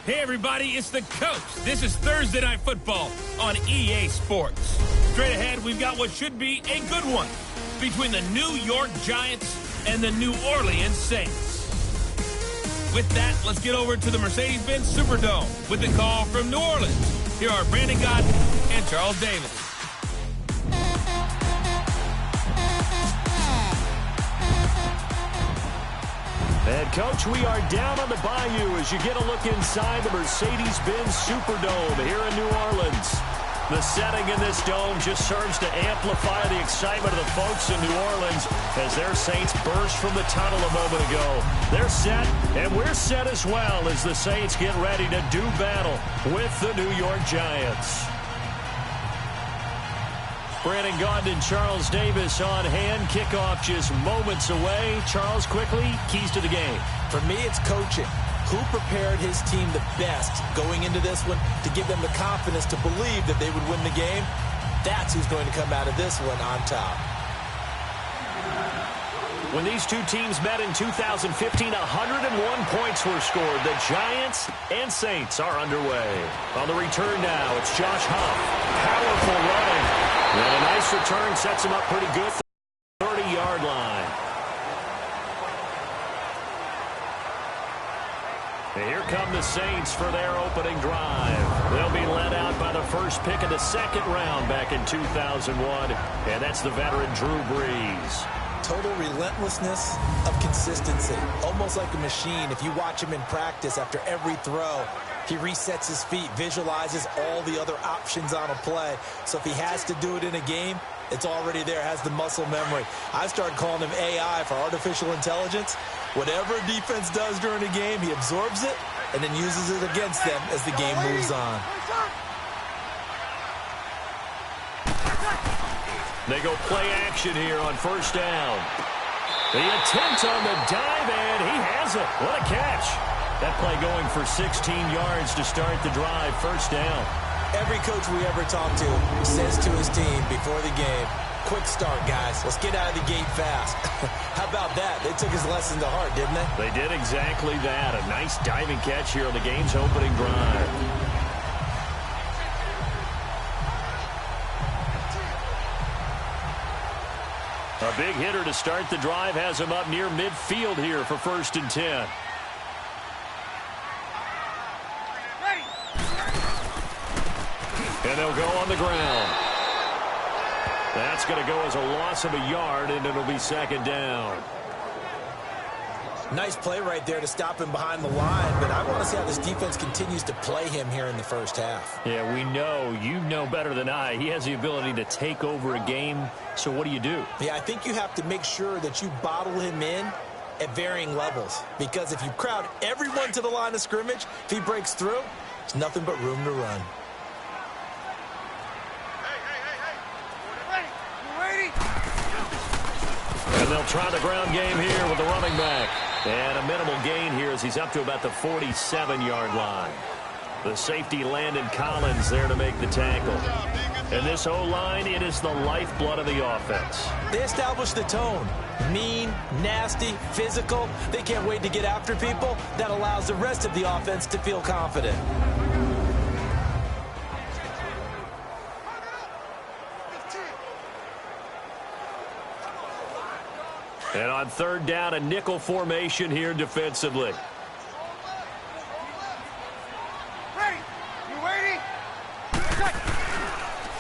Hey, everybody, it's the Coach. This is Thursday Night Football on EA Sports. Straight ahead, we've got what should be a good one between the New York Giants and the New Orleans Saints. With that, let's get over to the Mercedes-Benz Superdome with the call from New Orleans. Here are Brandon Godden and Charles Davis. And, Coach, we are down on the bayou as you get a look inside the Mercedes-Benz Superdome here in New Orleans. The setting in this dome just serves to amplify the excitement of the folks in New Orleans as their Saints burst from the tunnel a moment ago. They're set, and we're set as well as the Saints get ready to do battle with the New York Giants. Brandon Gaudin and Charles Davis on hand. Kickoff just moments away. Charles, quickly, keys to the game. For me, it's coaching. Who prepared his team the best going into this one to give them the confidence to believe that they would win the game? That's who's going to come out of this one on top. When these two teams met in 2015, 101 points were scored. The Giants and Saints are underway. On the return now, it's Josh Huff. Powerful running. And a nice return sets him up pretty good for the 30-yard line. And here come the Saints for their opening drive. They'll be led out by the first pick of the second round back in 2001. And that's the veteran Drew Brees. Total relentlessness of consistency. Almost like a machine. If you watch him in practice after every throw, he resets his feet, visualizes all the other options on a play. So if he has to do it in a game, it's already there, has the muscle memory. I started calling him AI for artificial intelligence. Whatever a defense does during a game, he absorbs it and then uses it against them as the game moves on. They go play action here on first down. The attempt on the dive, and he has it. What a catch. That play going for 16 yards to start the drive. First down. Every coach we ever talk to says to his team before the game, quick start, guys. Let's get out of the gate fast. How about that? They took his lesson to heart, didn't they? They did exactly that. A nice diving catch here on the game's opening drive. A big hitter to start the drive has him up near midfield here for 1st and 10. And they'll go on the ground. That's going to go as a loss of a yard, and it'll be second down. Nice play right there to stop him behind the line, but I want to see how this defense continues to play him here in the first half. Yeah, we know. You know better than I. He has the ability to take over a game, so what do you do? Yeah, I think you have to make sure that you bottle him in at varying levels, because if you crowd everyone to the line of scrimmage, if he breaks through, there's nothing but room to run. And they'll try the ground game here with the running back. And a minimal gain here as he's up to about the 47-yard line. The safety Landon Collins there to make the tackle. And this O-line, it is the lifeblood of the offense. They established the tone. Mean, nasty, physical. They can't wait to get after people. That allows the rest of the offense to feel confident. And on third down, a nickel formation here defensively. Ready? You ready?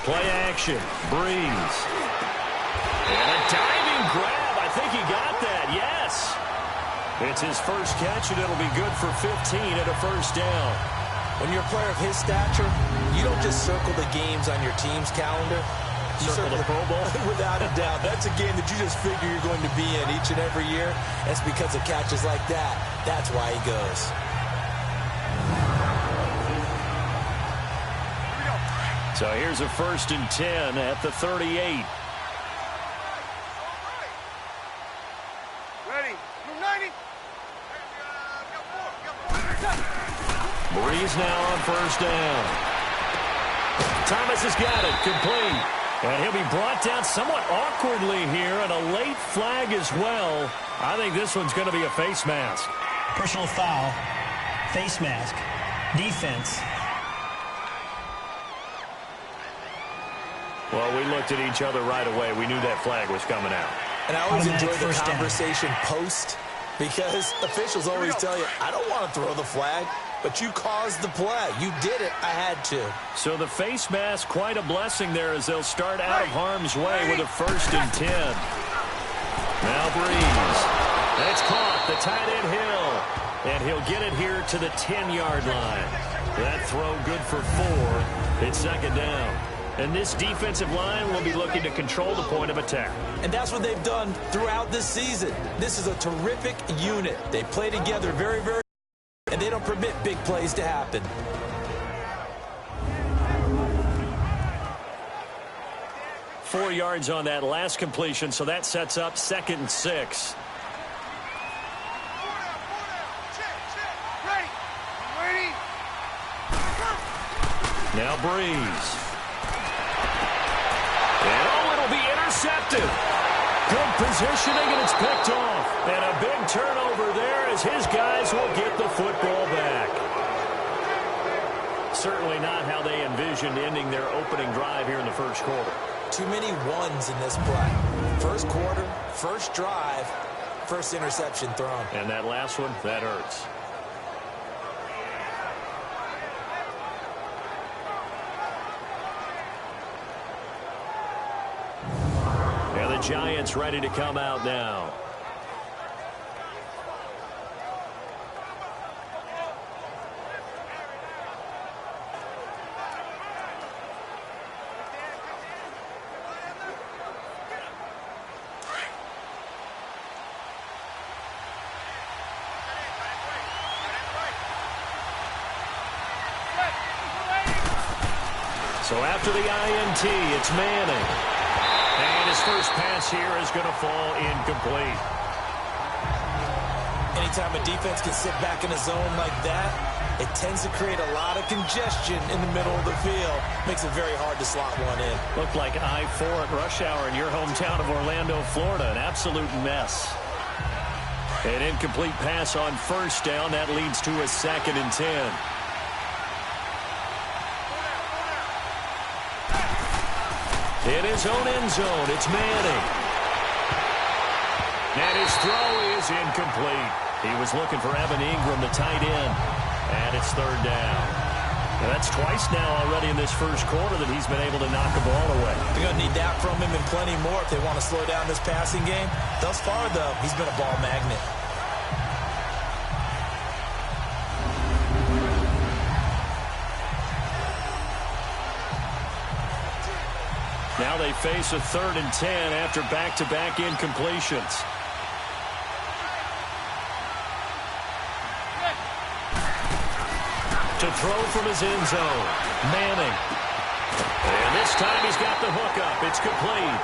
Play action. Breeze. And a diving grab. I think he got that. Yes. It's his first catch, and it'll be good for 15 and a first down. When you're a player of his stature, you don't just circle the games on your team's calendar. You circle the Pro Bowl? Without a doubt. That's a game that you just figure you're going to be in each and every year. That's because of catches like that. That's why he goes. So here's a 1st and 10 at the 38. Ready? Move 90. Breeze now on first down. Thomas has got it. Complete. And he'll be brought down somewhat awkwardly here, and a late flag as well. I think this one's going to be a face mask. Personal foul, face mask. defense. Well, we looked at each other right away. We knew that flag was coming out. And I always enjoy the First down. conversation post, because officials always tell you, I don't want to throw the flag, but you caused the play. You did it. I had to. So the face mask, quite a blessing there as they'll start out of harm's way with a 1st and 10. Now Breeze. That's caught. The tight end Hill. And he'll get it here to the 10-yard line. That throw good for 4. It's 2nd down. And this defensive line will be looking to control the point of attack. And that's what they've done throughout this season. This is a terrific unit. They play together very, very, and they don't permit big plays to happen. Four yards on that last completion, so that sets up 2nd and 6. Ready. Now Breeze. And it'll be intercepted. Good positioning, and it's picked off. And a big turnover there as his guys will get the football back. Certainly not how they envisioned ending their opening drive here in the first quarter. Too many ones in this play. First quarter, first drive, first interception thrown. And that last one, that hurts. And the Giants ready to come out now. So after the INT, it's Manning. And his first pass here is going to fall incomplete. Anytime a defense can sit back in a zone like that, it tends to create a lot of congestion in the middle of the field. Makes it very hard to slot one in. Looked like I-4 at rush hour in your hometown of Orlando, Florida. An absolute mess. An incomplete pass on first down. That leads to a 2nd and 10. In his own end zone, it's Manning. And his throw is incomplete. He was looking for Evan Ingram, the tight end. And it's 3rd down. And that's twice now already in this first quarter that he's been able to knock the ball away. They're going to need that from him and plenty more if they want to slow down this passing game. Thus far, though, he's been a ball magnet. Now they face a 3rd and 10 after back-to-back incompletions. To throw from his end zone, Manning. And this time he's got the hook up. It's complete.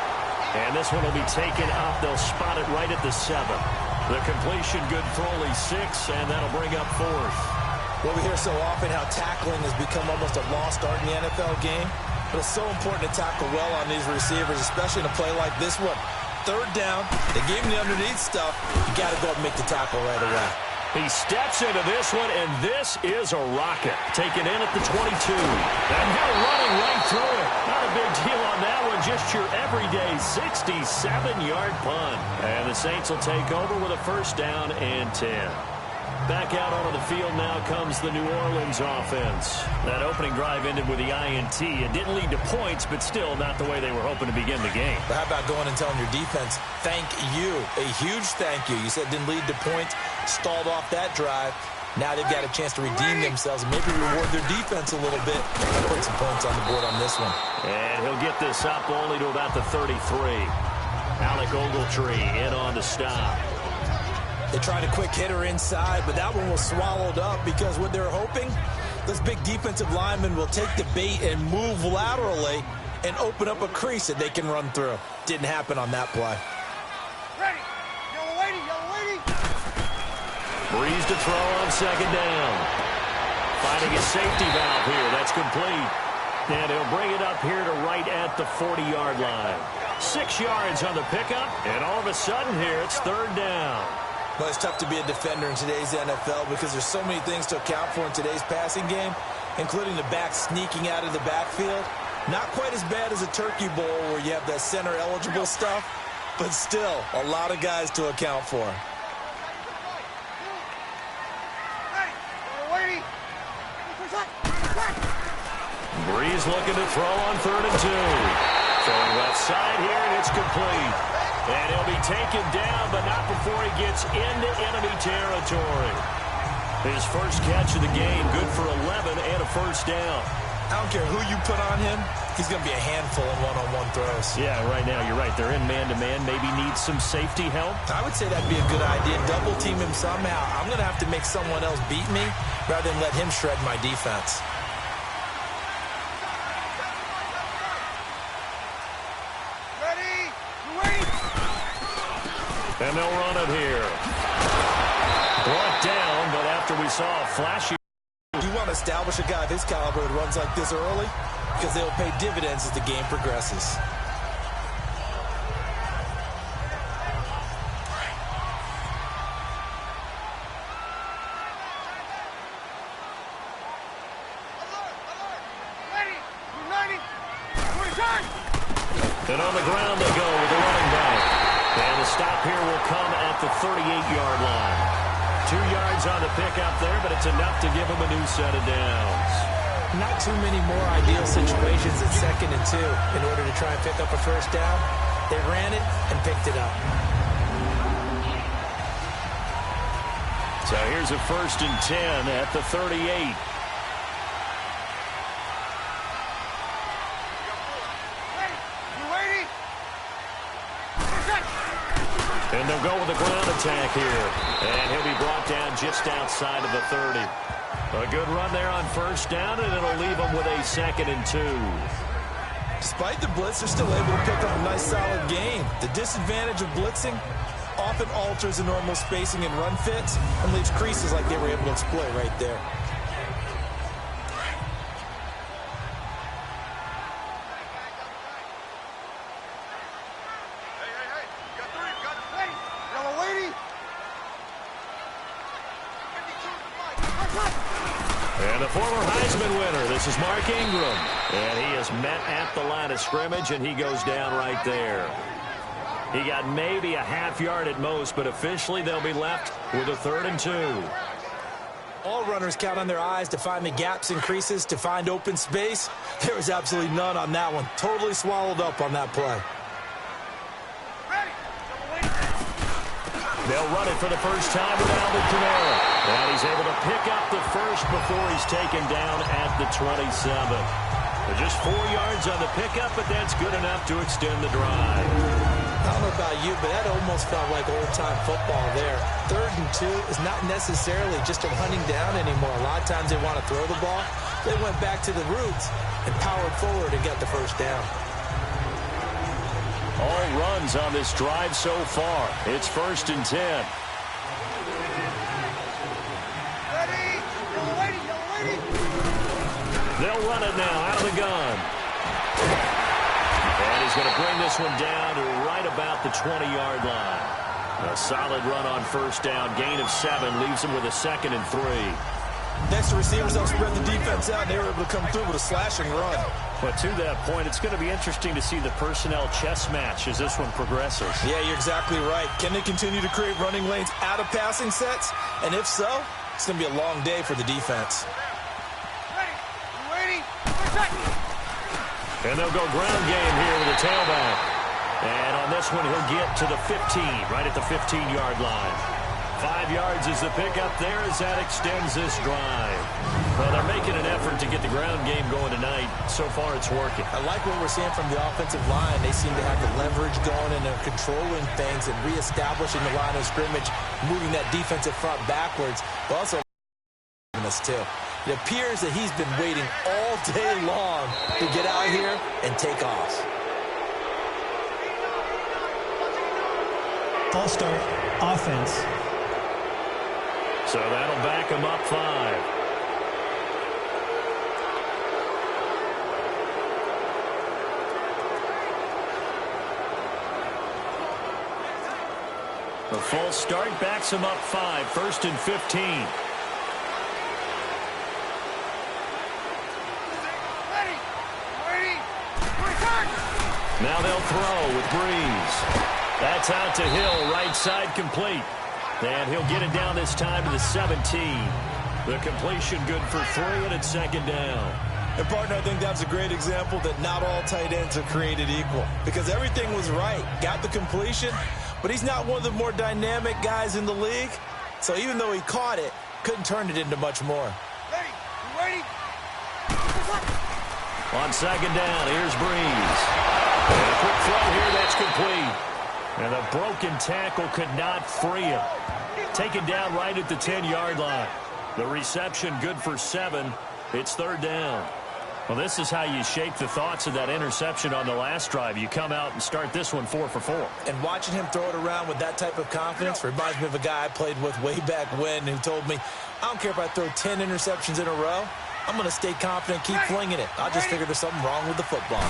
And this one will be taken up. They'll spot it right at the 7. The completion good for only 6, and that'll bring up 4th. Well, we hear so often how tackling has become almost a lost art in the NFL game. But it's so important to tackle well on these receivers, especially in a play like this one. 3rd down, they gave him the underneath stuff. You got to go up and make the tackle right away. He steps into this one, and this is a rocket. Taken in at the 22. And they're running right through it. Not a big deal on that one. Just your everyday 67-yard punt. And the Saints will take over with a 1st down and 10. Back out onto the field now comes the New Orleans offense. That opening drive ended with the INT. It didn't lead to points, but still not the way they were hoping to begin the game. But how about going and telling your defense, thank you, a huge thank you. You said it didn't lead to points, stalled off that drive. Now they've got a chance to redeem themselves and maybe reward their defense a little bit and put some points on the board on this one. And he'll get this up only to about the 33. Alec Ogletree in on the stop. They tried a quick hitter inside, but that one was swallowed up because what they're hoping, those big defensive linemen will take the bait and move laterally and open up a crease that they can run through. Didn't happen on that play. Ready. Yellow lady, yellow lady. Breeze to throw on 2nd down. Finding a safety valve here. That's complete. And he'll bring it up here to right at the 40-yard line. 6 yards on the pickup, and all of a sudden here it's 3rd down. Well, it's tough to be a defender in today's NFL because there's so many things to account for in today's passing game, including the back sneaking out of the backfield. Not quite as bad as a turkey bowl where you have that center-eligible stuff, but still a lot of guys to account for. Breeze looking to throw on 3rd and 2. Throwing left side here, and it's complete. And he'll be taken down, but not before he gets into enemy territory. His first catch of the game, good for 11 and a first down. I don't care who you put on him, he's going to be a handful in one-on-one throws. Yeah, right now, you're right. They're in man-to-man, maybe needs some safety help. I would say that'd be a good idea. Double team him somehow. I'm going to have to make someone else beat me rather than let him shred my defense. And they'll run it here. Brought down, but after we saw a flashy... You want to establish a guy of his caliber that runs like this early? Because they'll pay dividends as the game progresses. And on the ground they go with the running back. And the stop here will come at the 38-yard line. 2 yards on the pickup there, but it's enough to give him a new set of downs. Not too many more ideal situations at 2nd and 2 in order to try and pick up a first down. They ran it and picked it up. So here's a 1st and 10 at the 38. And they'll go with the ground attack here. And he'll be brought down just outside of the 30. A good run there on 1st down, and it'll leave them with a 2nd and 2. Despite the blitz, they're still able to pick up a nice solid gain. The disadvantage of blitzing often alters the normal spacing and run fits and leaves creases like they were able to exploit right there. And the former Heisman winner, this is Mark Ingram. And he is met at the line of scrimmage, and he goes down right there. He got maybe a half yard at most, but officially they'll be left with a 3rd and 2. All runners count on their eyes to find the gaps and creases, to find open space. There was absolutely none on that one. Totally swallowed up on that play. They'll run it for the first time with Alvin Kamara. And he's able to pick up the first before he's taken down at the 27. Just 4 yards on the pickup, but that's good enough to extend the drive. I don't know about you, but that almost felt like old-time football there. 3rd and 2 is not necessarily just a running down anymore. A lot of times they want to throw the ball. They went back to the roots and powered forward and got the first down. All runs on this drive so far. It's 1st and 10. They'll run it now out of the gun. And he's going to bring this one down to right about the 20-yard line. A solid run on 1st down. Gain of 7 leaves him with a 2nd and 3. Next, the receivers don't spread the defense out, and they were able to come through with a slashing run. But to that point, it's going to be interesting to see the personnel chess match as this one progresses. Yeah, you're exactly right. Can they continue to create running lanes out of passing sets? And if so, it's going to be a long day for the defense. And they'll go ground game here with a tailback. And on this one, he'll get to the 15, right at the 15-yard line. 5 yards is the pickup there as that extends this drive. Well, they're making an effort to get the ground game going tonight. So far, it's working. I like what we're seeing from the offensive line. They seem to have the leverage going, and they're controlling things and reestablishing the line of scrimmage, moving that defensive front backwards, but also us too. It appears that he's been waiting all day long to get out here and take off. All-star offense. So that'll back him up 5. The full start backs him up 5, 1st and 15. Now they'll throw with Breeze. That's out to Hill, right side complete. And he'll get it down this time to the 17. The completion good for 3, and it's 2nd down. And, partner, I think that's a great example that not all tight ends are created equal. Because everything was right. Got the completion, but he's not one of the more dynamic guys in the league. So even though he caught it, couldn't turn it into much more. Ready? You ready? On 2nd down, here's Breeze. And a quick throw here, that's complete. And a broken tackle could not free him. Taken down right at the 10-yard line. The reception good for 7. It's 3rd down. Well, this is how you shake the thoughts of that interception on the last drive. You come out and start this one 4 for 4. And watching him throw it around with that type of confidence reminds me of a guy I played with way back when who told me, I don't care if I throw 10 interceptions in a row. I'm going to stay confident, keep flinging it. I just figured there's something wrong with the football.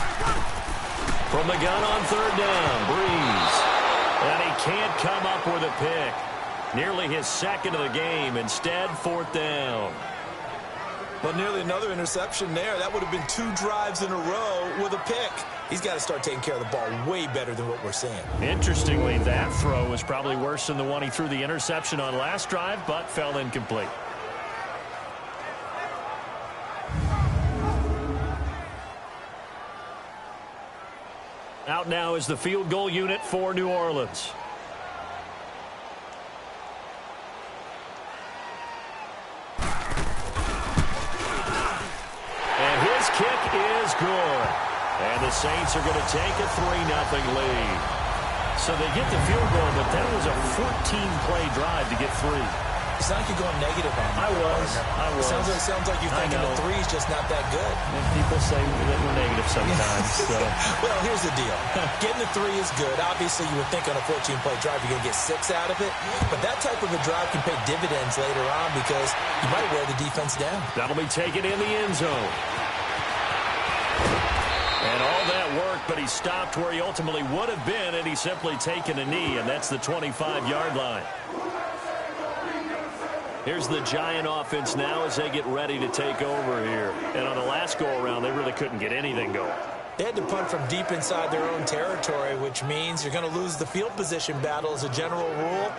From the gun on 3rd down, Breeze. And he can't come up with a pick. Nearly his 2nd of the game. Instead, 4th down. But nearly another interception there. That would have been 2 drives in a row with a pick. He's got to start taking care of the ball way better than what we're seeing. Interestingly, that throw was probably worse than the one he threw the interception on last drive, but fell incomplete. Out now is the field goal unit for New Orleans. And his kick is good. And the Saints are going to take a 3-0 lead. So they get the field goal, but that was a 14-play drive to get 3. It's not like you're going negative on me. I was. Sounds like you're thinking the 3 is just not that good. And people say that we're negative sometimes. So. Well, here's the deal. Getting the 3 is good. Obviously, you would think on a 14-play drive you're going to get 6 out of it. But that type of a drive can pay dividends later on because you might wear the defense down. That'll be taken in the end zone. And all that work, but he stopped where he ultimately would have been, and he's simply taken a knee, and that's the 25-yard line. Here's the Giant offense now as they get ready to take over here. And on the last go-around, they really couldn't get anything going. They had to punt from deep inside their own territory, which means you're going to lose the field position battle as a general rule.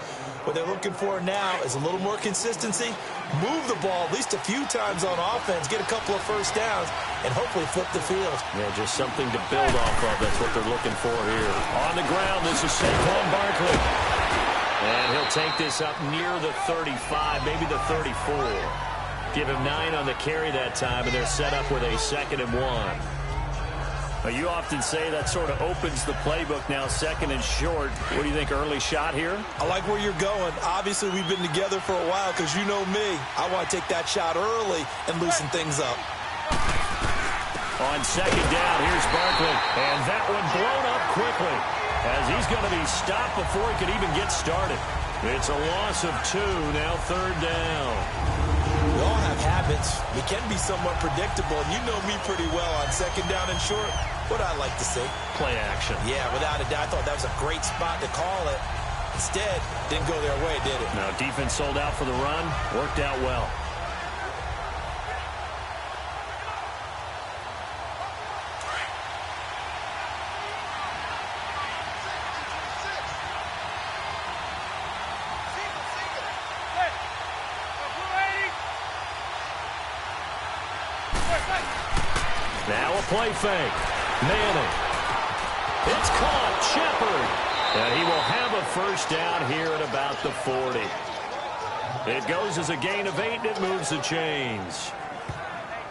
What they're looking for now is a little more consistency, move the ball at least a few times on offense, get a couple of first downs, and hopefully flip the field. Yeah, just something to build off of. That's what they're looking for here. On the ground, this is Saquon Barkley. And he'll take this up near the 35, maybe the 34. Give him 9 on the carry that time, and they're set up with a 2nd and 1. Now, you often say that sort of opens the playbook now, 2nd and short. What do you think, early shot here? I like where you're going. Obviously, we've been together for a while because you know me. I want to take that shot early and loosen things up. On 2nd down, here's Barkley. And that one blown up quickly, as he's going to be stopped before he could even get started. It's a loss of 2, now 3rd down. We all have habits. We can be somewhat predictable, and you know me pretty well on 2nd down and short. What I like to see. Play action. Yeah, without a doubt. I thought that was a great spot to call it. Instead, didn't go their way, did it? Now, defense sold out for the run. Worked out well. Now a play fake. Manning. It's caught. Shepard. And he will have a first down here at about the 40. It goes as a gain of 8, and it moves the chains.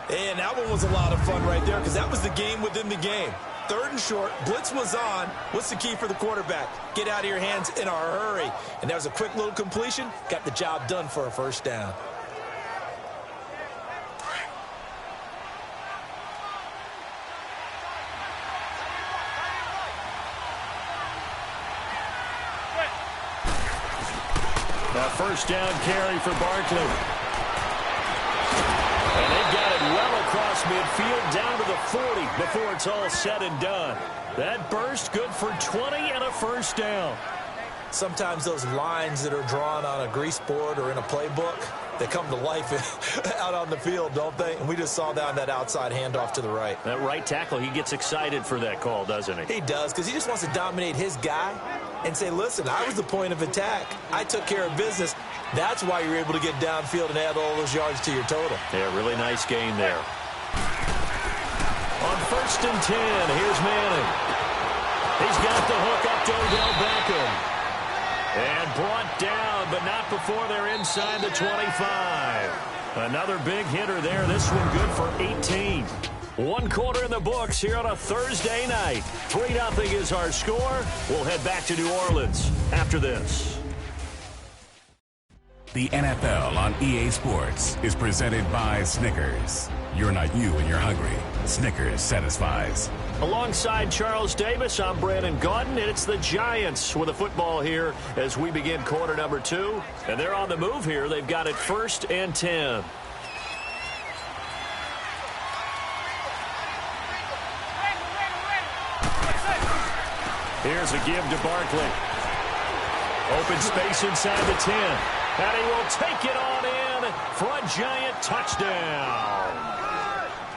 And that one was a lot of fun right there because that was the game within the game. 3rd and short. Blitz was on. What's the key for the quarterback? Get out of your hands in a hurry. And that was a quick little completion. Got the job done for a first down. A first down carry for Barkley. And they've got it well across midfield down to the 40 before it's all said and done. That burst good for 20 and a first down. Sometimes those lines that are drawn on a grease board or in a playbook, they come to life out on the field, don't they? And we just saw that on that outside handoff to the right. That right tackle, he gets excited for that call, doesn't he? He does, because he just wants to dominate his guy and say, listen, I was the point of attack. I took care of business. That's why you're able to get downfield and add all those yards to your total. Yeah, really nice gain there. On 1st and 10, here's Manning. He's got the hook up to Odell Beckham. And brought down, but not before they're inside the 25. Another big hitter there. This one good for 18. 1 quarter in the books here on a Thursday night. 3-0 is our score. We'll head back to New Orleans after this. The NFL on EA Sports is presented by Snickers. You're not you when you're hungry. Snickers satisfies. Alongside Charles Davis, I'm Brandon Gaudin, and it's the Giants with a football here as we begin quarter number 2. And they're on the move here. They've got it 1st and 10. Here's a give to Barkley. Open space inside the 10. And he will take it on in for a Giant touchdown.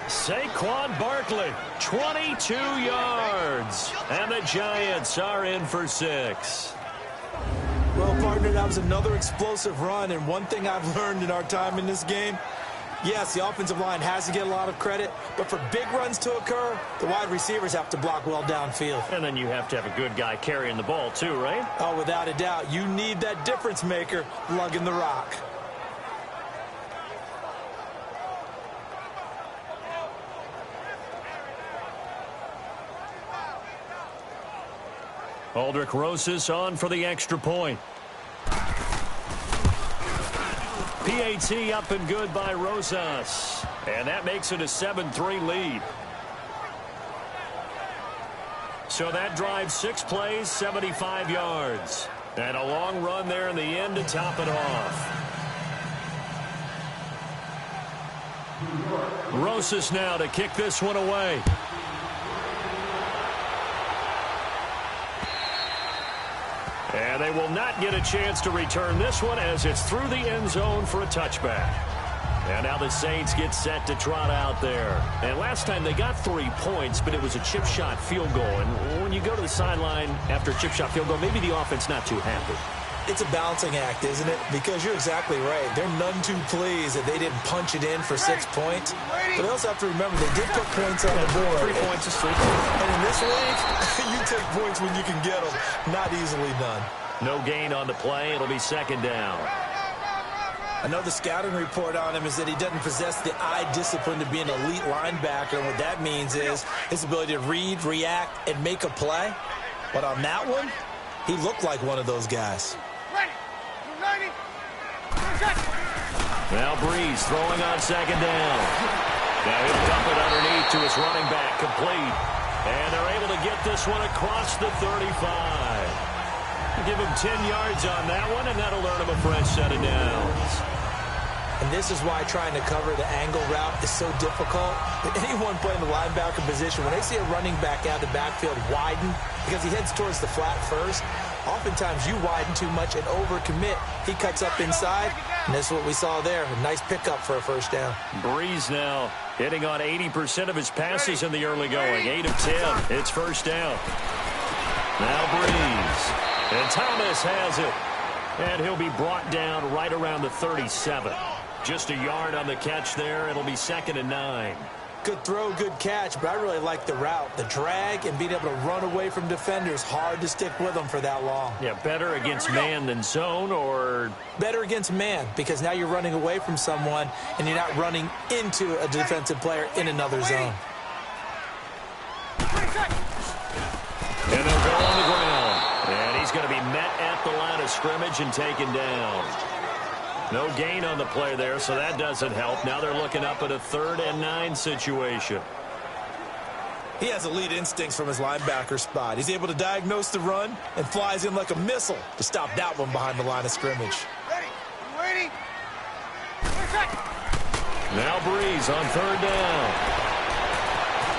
Saquon Barkley, 22 yards. And the Giants are in for 6. Well, partner, that was another explosive run. And one thing I've learned in our time in this game, yes, the offensive line has to get a lot of credit, but for big runs to occur, the wide receivers have to block well downfield. And then you have to have a good guy carrying the ball too, right? Oh, without a doubt. You need that difference maker lugging the rock. Aldrick Rosas on for the extra point. PAT up and good by Rosas. And that makes it a 7-3 lead. So that drives 6 plays, 75 yards. And a long run there in the end to top it off. Rosas now to kick this one away. And they will not get a chance to return this one as it's through the end zone for a touchback. And now the Saints get set to trot out there. And last time they got 3 points, but it was a chip shot field goal. And when you go to the sideline after a chip shot field goal, maybe the offense not too happy. It's a balancing act, isn't it? Because you're exactly right. They're none too pleased that they didn't punch it in for 6 points. But they also have to remember they did put points on the board. 3 points is 3 points. And in this league, you take points when you can get them. Not easily done. No gain on the play. It'll be 2nd down. Another scouting report on him is that he doesn't possess the eye discipline to be an elite linebacker. And what that means is his ability to read, react, and make a play. But on that one, he looked like one of those guys. Now Breeze throwing on 2nd down. Now he'll dump it underneath to his running back, complete. And they're able to get this one across the 35. Give him 10 yards on that one, and that'll earn him a fresh set of downs. And this is why trying to cover the angle route is so difficult. Anyone playing the linebacker position, when they see a running back out of the backfield widen, because he heads towards the flat first, oftentimes you widen too much and overcommit. He cuts up inside, and that's what we saw there. A nice pickup for a 1st down. Breeze now hitting on 80% of his passes in the early going. 8 of 10. It's 1st down. Now Breeze. And Thomas has it. And he'll be brought down right around the 37. Just a yard on the catch there. It'll be 2nd and 9. Good throw, good catch, but I really like the route. The drag and being able to run away from defenders. Hard to stick with them for that long. Yeah, better against man than zone, or? Better against man, because now you're running away from someone and you're not running into a defensive player in another zone. And they'll go on the ground. And he's going to be met at the line of scrimmage and taken down. No gain on the play there, so that doesn't help. Now they're looking up at a 3rd and 9 situation. He has elite instincts from his linebacker spot. He's able to diagnose the run and flies in like a missile to stop that one behind the line of scrimmage. Ready? You waiting? Now Breeze on 3rd down.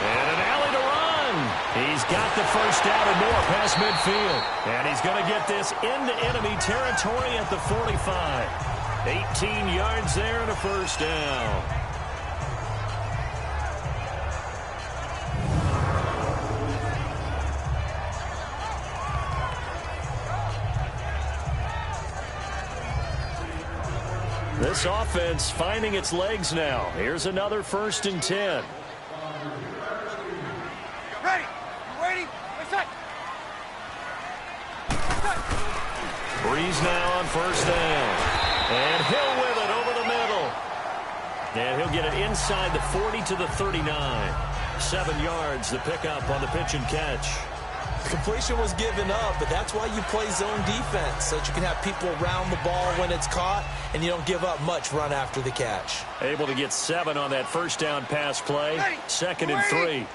And an alley to run. He's got the first down and more past midfield. And he's going to get this into enemy territory at the 45. 18 yards there and a first down. This offense finding its legs now. Here's another 1st and 10. Ready. You waiting? Breeze now on 1st down. And Hill with it over the middle. And he'll get it inside the 40 to the 39. 7 yards the pickup on the pitch and catch. Completion was given up, but that's why you play zone defense, so that you can have people around the ball when it's caught, and you don't give up much run after the catch. Able to get 7 on that 1st down pass play. 2nd and 3.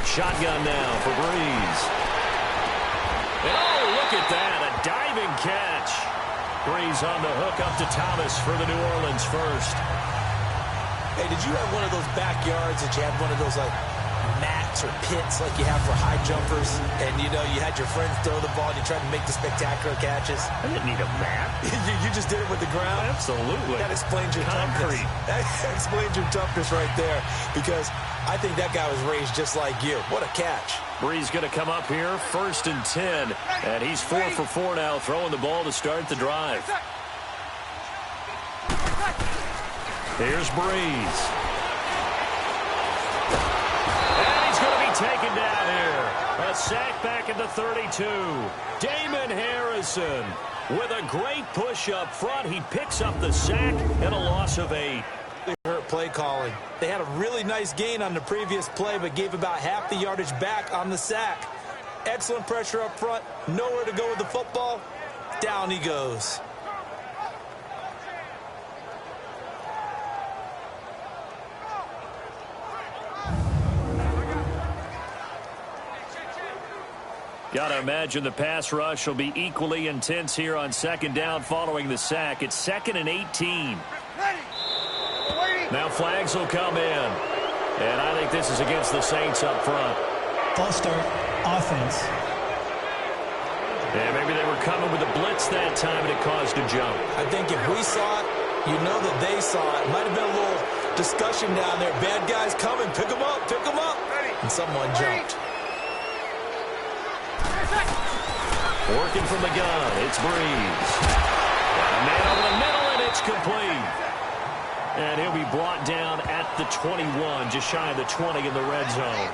Shotgun now for Breeze. Oh, look at that, a diving catch. Breeze on the hook up to Thomas for the New Orleans first. Hey, did you have one of those backyards that you had one of those, like, mats or pits like you have for high jumpers, and you know you had your friends throw the ball and you tried to make the spectacular catches? I didn't need a mat. you just did it with the ground? Absolutely. That explains your concrete. toughness. That explains your toughness right there, because I think that guy was raised just like you. What a catch. Breeze going to come up here, 1st and 10, and he's 4 for 4 now, throwing the ball to start the drive. Here's Breeze. Taken down here. A sack back at the 32. Damon Harrison with a great push up front. He picks up the sack and a loss of 8. They hurt play calling. They had a really nice gain on the previous play, but gave about half the yardage back on the sack. Excellent pressure up front. Nowhere to go with the football. Down he goes. Got to imagine the pass rush will be equally intense here on 2nd down following the sack. It's 2nd and 18. Now flags will come in. And I think this is against the Saints up front. False start, offense. Yeah, maybe they were coming with a blitz that time and it caused a jump. I think if we saw it, you know that they saw it. Might have been a little discussion down there. Bad guys coming. Pick them up. Pick them up. And someone jumped. Working from the gun, it's Breeze. Got a man over the middle, and it's complete. And he'll be brought down at the 21, just shy of the 20 in the red zone.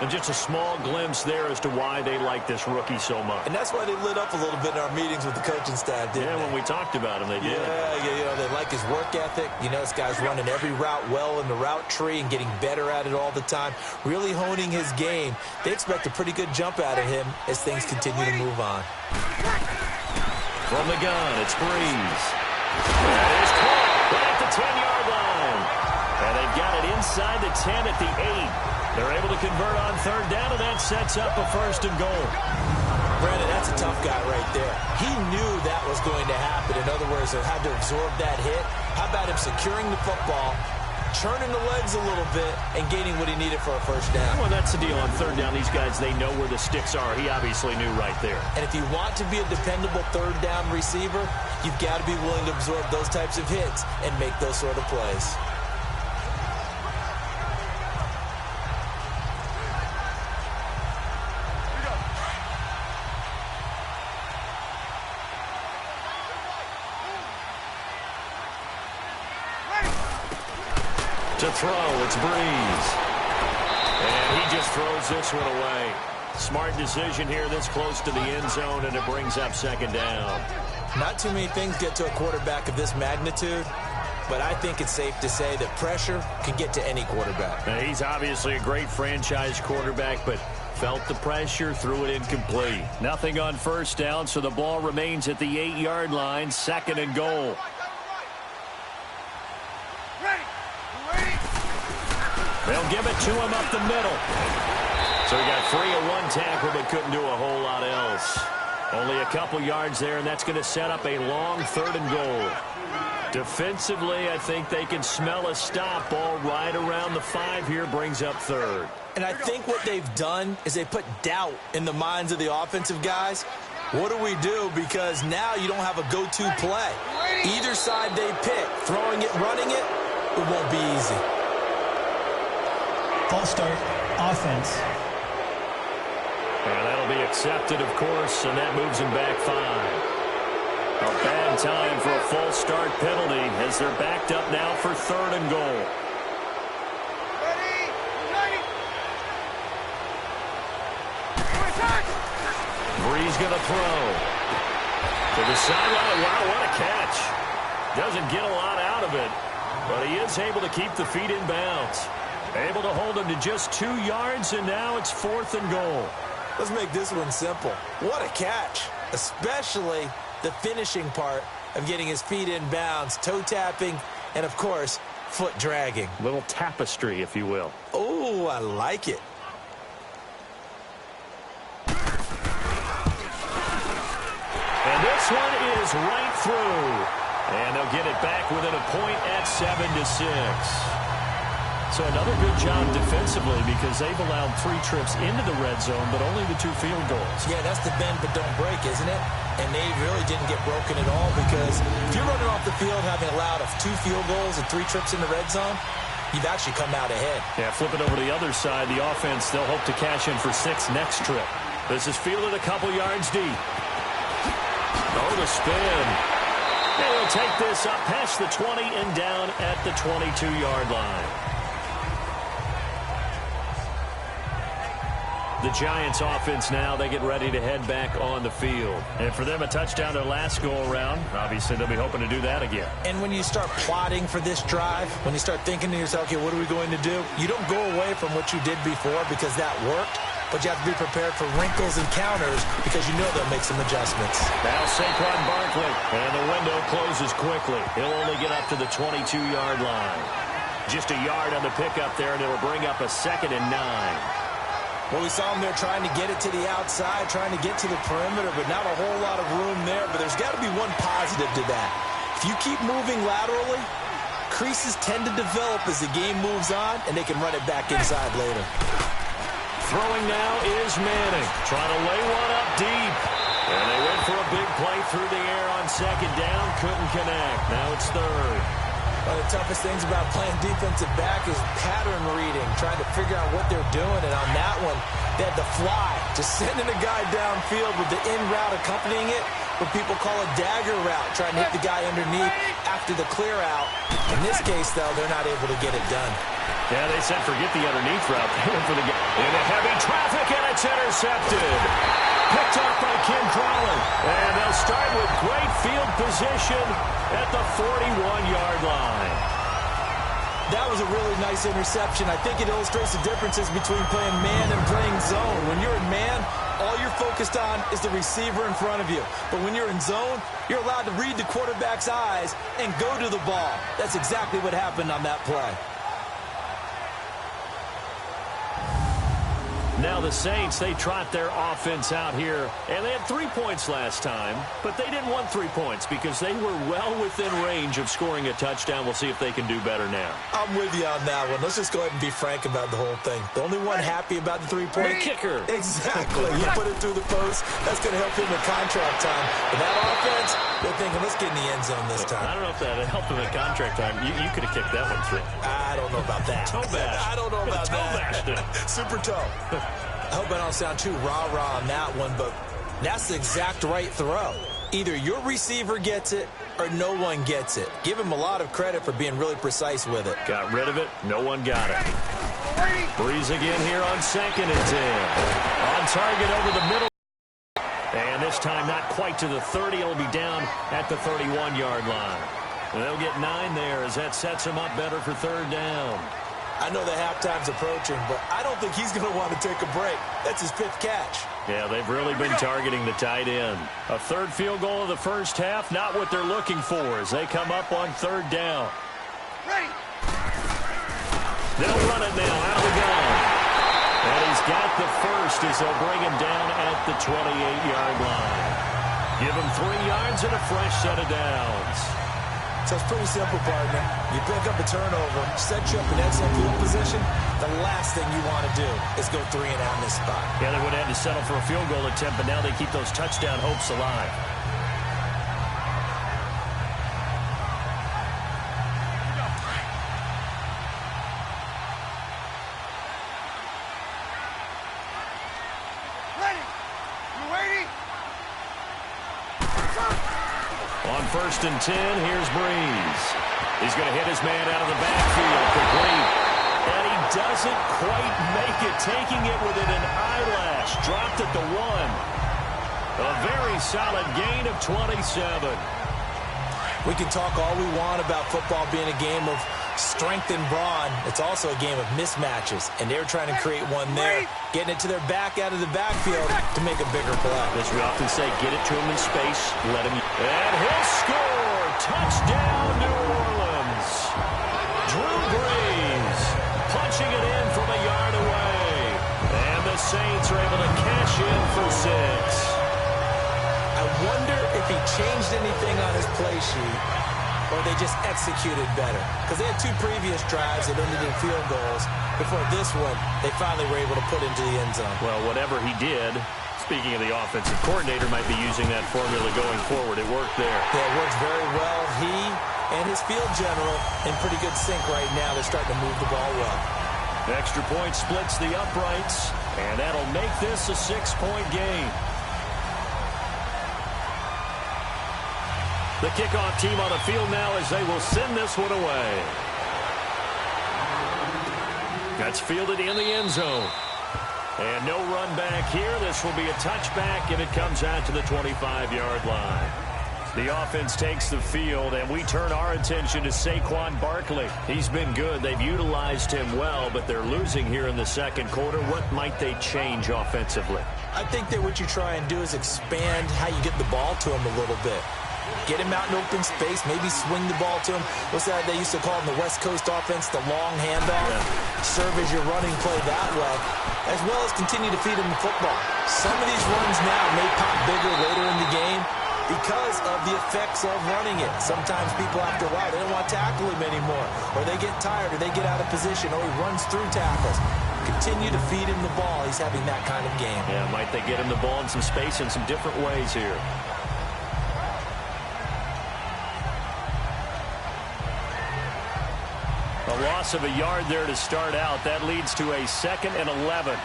And just a small glimpse there as to why they like this rookie so much. And that's why they lit up a little bit in our meetings with the coaching staff, didn't they? Yeah, when we talked about him, they did. Yeah, you know, they like his work ethic. You know, this guy's running every route well in the route tree and getting better at it all the time, really honing his game. They expect a pretty good jump out of him as things continue to move on. From the gun, it's Breeze. That is caught right at the 10-yard line. And they've got it inside the 10 at the 8. They're able to convert on 3rd down, and that sets up a 1st and goal. Brandon, that's a tough guy right there. He knew that was going to happen. In other words, he had to absorb that hit. How about him securing the football, churning the legs a little bit, and gaining what he needed for a 1st down? Well, that's the deal on 3rd down. These guys, they know where the sticks are. He obviously knew right there. And if you want to be a dependable 3rd down receiver, you've got to be willing to absorb those types of hits and make those sort of plays. To throw, it's Breeze. And he just throws this one away. Smart decision here this close to the end zone, and it brings up 2nd down. Not too many things get to a quarterback of this magnitude, but I think it's safe to say that pressure can get to any quarterback. Now, he's obviously a great franchise quarterback, but felt the pressure, threw it incomplete. Nothing on 1st down, so the ball remains at the 8-yard line, 2nd and goal. They'll give it to him up the middle. So he got free of one tackle but couldn't do a whole lot else. Only a couple yards there, and that's going to set up a long 3rd and goal. Defensively, I think they can smell a stop. Ball right around the 5 here, brings up third. And I think what they've done is they put doubt in the minds of the offensive guys. What do we do? Because now you don't have a go-to play. Either side they pick, throwing it, running it, it won't be easy. False start, offense. And that'll be accepted, of course, and that moves them back 5. A bad time for a false start penalty as they're backed up now for 3rd and goal. Bree's going to throw. To the sideline. Wow, what a catch. Doesn't get a lot out of it, but he is able to keep the feet in bounds. Able to hold him to just 2 yards, and now it's 4th and goal. Let's make this one simple. What a catch, especially the finishing part of getting his feet in bounds, toe tapping, and, of course, foot dragging. Little tapestry, if you will. Oh, I like it. And this one is right through. And they'll get it back within a point at 7-6. So another good job defensively because they've allowed 3 trips into the red zone, but only the 2 field goals. Yeah, that's the bend but don't break, isn't it? And they really didn't get broken at all because if you're running off the field having allowed 2 field goals and 3 trips in the red zone, you've actually come out ahead. Yeah, flip it over to the other side. The offense, they'll hope to cash in for 6 next trip. This is fielded a couple yards deep. Oh, the spin. And he'll take this up past the 20 and down at the 22-yard line. The Giants offense now, they get ready to head back on the field. And for them, a touchdown their last go-around. Obviously, they'll be hoping to do that again. And when you start plotting for this drive, when you start thinking to yourself, okay, what are we going to do? You don't go away from what you did before because that worked, but you have to be prepared for wrinkles and counters because you know they'll make some adjustments. Now Saquon Barkley, and the window closes quickly. He'll only get up to the 22-yard line. Just a yard on the pickup there, and it'll bring up a 2nd and 9. Well, we saw him there trying to get it to the outside, trying to get to the perimeter, but not a whole lot of room there. But there's got to be one positive to that. If you keep moving laterally, creases tend to develop as the game moves on, and they can run it back inside later. Throwing now is Manning. Trying to lay one up deep. And they went for a big play through the air on 2nd down. Couldn't connect. Now it's 3rd. One of the toughest things about playing defensive back is pattern reading, trying to figure out what they're doing. And on that one, they had to fly, just sending a guy downfield with the in route accompanying it, what people call a dagger route, trying to hit the guy underneath after the clear out. In this case, though, they're not able to get it done. Yeah, they said forget the underneath route. They went for the guy into heavy traffic, and it's intercepted. Picked off by Kim Crawley. And they'll start with great field position at the 41-yard line. That was a really nice interception. I think it illustrates the differences between playing man and playing zone. When you're in man, all you're focused on is the receiver in front of you. But when you're in zone, you're allowed to read the quarterback's eyes and go to the ball. That's exactly what happened on that play. Now the Saints, they trot their offense out here, and they had 3 points last time, but they didn't want 3 points because they were well within range of scoring a touchdown. We'll see if they can do better now. I'm with you on that one. Let's just go ahead and be frank about the whole thing. The only one happy about the 3-point kicker. Exactly. You put it through the post. That's going to help him in contract time. But that offense, they're thinking, let's get in the end zone this time. I don't know if that helped him in contract time. You could have kicked that one through. I don't know about that. Toe bash. I don't know about that. Super toe. I hope I don't sound too rah-rah on that one, but that's the exact right throw. Either your receiver gets it or no one gets it. Give him a lot of credit for being really precise with it. Got rid of it. No one got it. Breeze again here on 2nd and 10. On target over the middle. And this time not quite to the 30. It'll be down at the 31-yard line. And they'll get 9 there as that sets them up better for 3rd down. I know the halftime's approaching, but I don't think he's going to want to take a break. That's his 5th catch. Yeah, they've really been targeting the tight end. A 3rd field goal of the first half, not what they're looking for as they come up on 3rd down. Ready. They'll run it now out of the gun. And he's got the first as they'll bring him down at the 28-yard line. Give him 3 yards and a fresh set of downs. So it's pretty simple, partner. You pick up a turnover, set you up in excellent field position. The last thing you want to do is go 3 and out in this spot. Yeah, they would have had to settle for a field goal attempt, but now they keep those touchdown hopes alive. Ready. You waiting? On 1st and 10, here's Breeze. He's going to hit his man out of the backfield, complete. And he doesn't quite make it, taking it within an eyelash. Dropped at the 1. A very solid gain of 27. We can talk all we want about football being a game of strength and brawn. It's also a game of mismatches, and they're trying to create one there, getting it to their back out of the backfield to make a bigger play. As we often say, get it to him in space, let him... And he'll score! Touchdown, New Orleans! Drew Brees punching it in from a yard away. And the Saints are able to cash in for 6. I wonder if he changed anything on his play sheet or they just executed better. Because they had 2 previous drives that ended in field goals. Before this one, they finally were able to put into the end zone. Well, whatever he did, speaking of the offensive coordinator, might be using that formula going forward. It worked there. Yeah, it works very well. He and his field general in pretty good sync right now. They're starting to move the ball well. Extra point splits the uprights, and that'll make this a 6-point game. The kickoff team on the field now as they will send this one away. That's fielded in the end zone. And no run back here. This will be a touchback, and it comes out to the 25-yard line. The offense takes the field, and we turn our attention to Saquon Barkley. He's been good. They've utilized him well, but they're losing here in the second quarter. What might they change offensively? I think that what you try and do is expand how you get the ball to him a little bit. Get him out in open space, maybe swing the ball to him. What's that they used to call in the West Coast offense, the long handoff? Yeah. Serve as your running play that way, as well as continue to feed him the football. Some of these runs now may pop bigger later in the game because of the effects of running it. Sometimes people, after a while, they don't want to tackle him anymore, or they get tired, or they get out of position, or he runs through tackles. Continue to feed him the ball. He's having that kind of game. Yeah, might they get him the ball in some space in some different ways here. A loss of a yard there to start out. That leads to a 2nd and 11.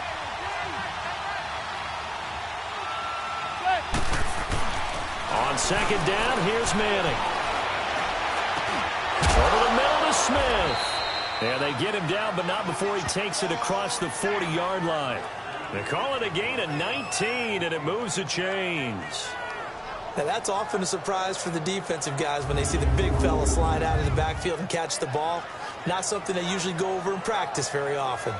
On 2nd down, here's Manning. Over the middle to Smith. And they get him down, but not before he takes it across the 40-yard line. They call it a gain of 19, and it moves the chains. Now, that's often a surprise for the defensive guys when they see the big fella slide out of the backfield and catch the ball. Not something they usually go over in practice very often.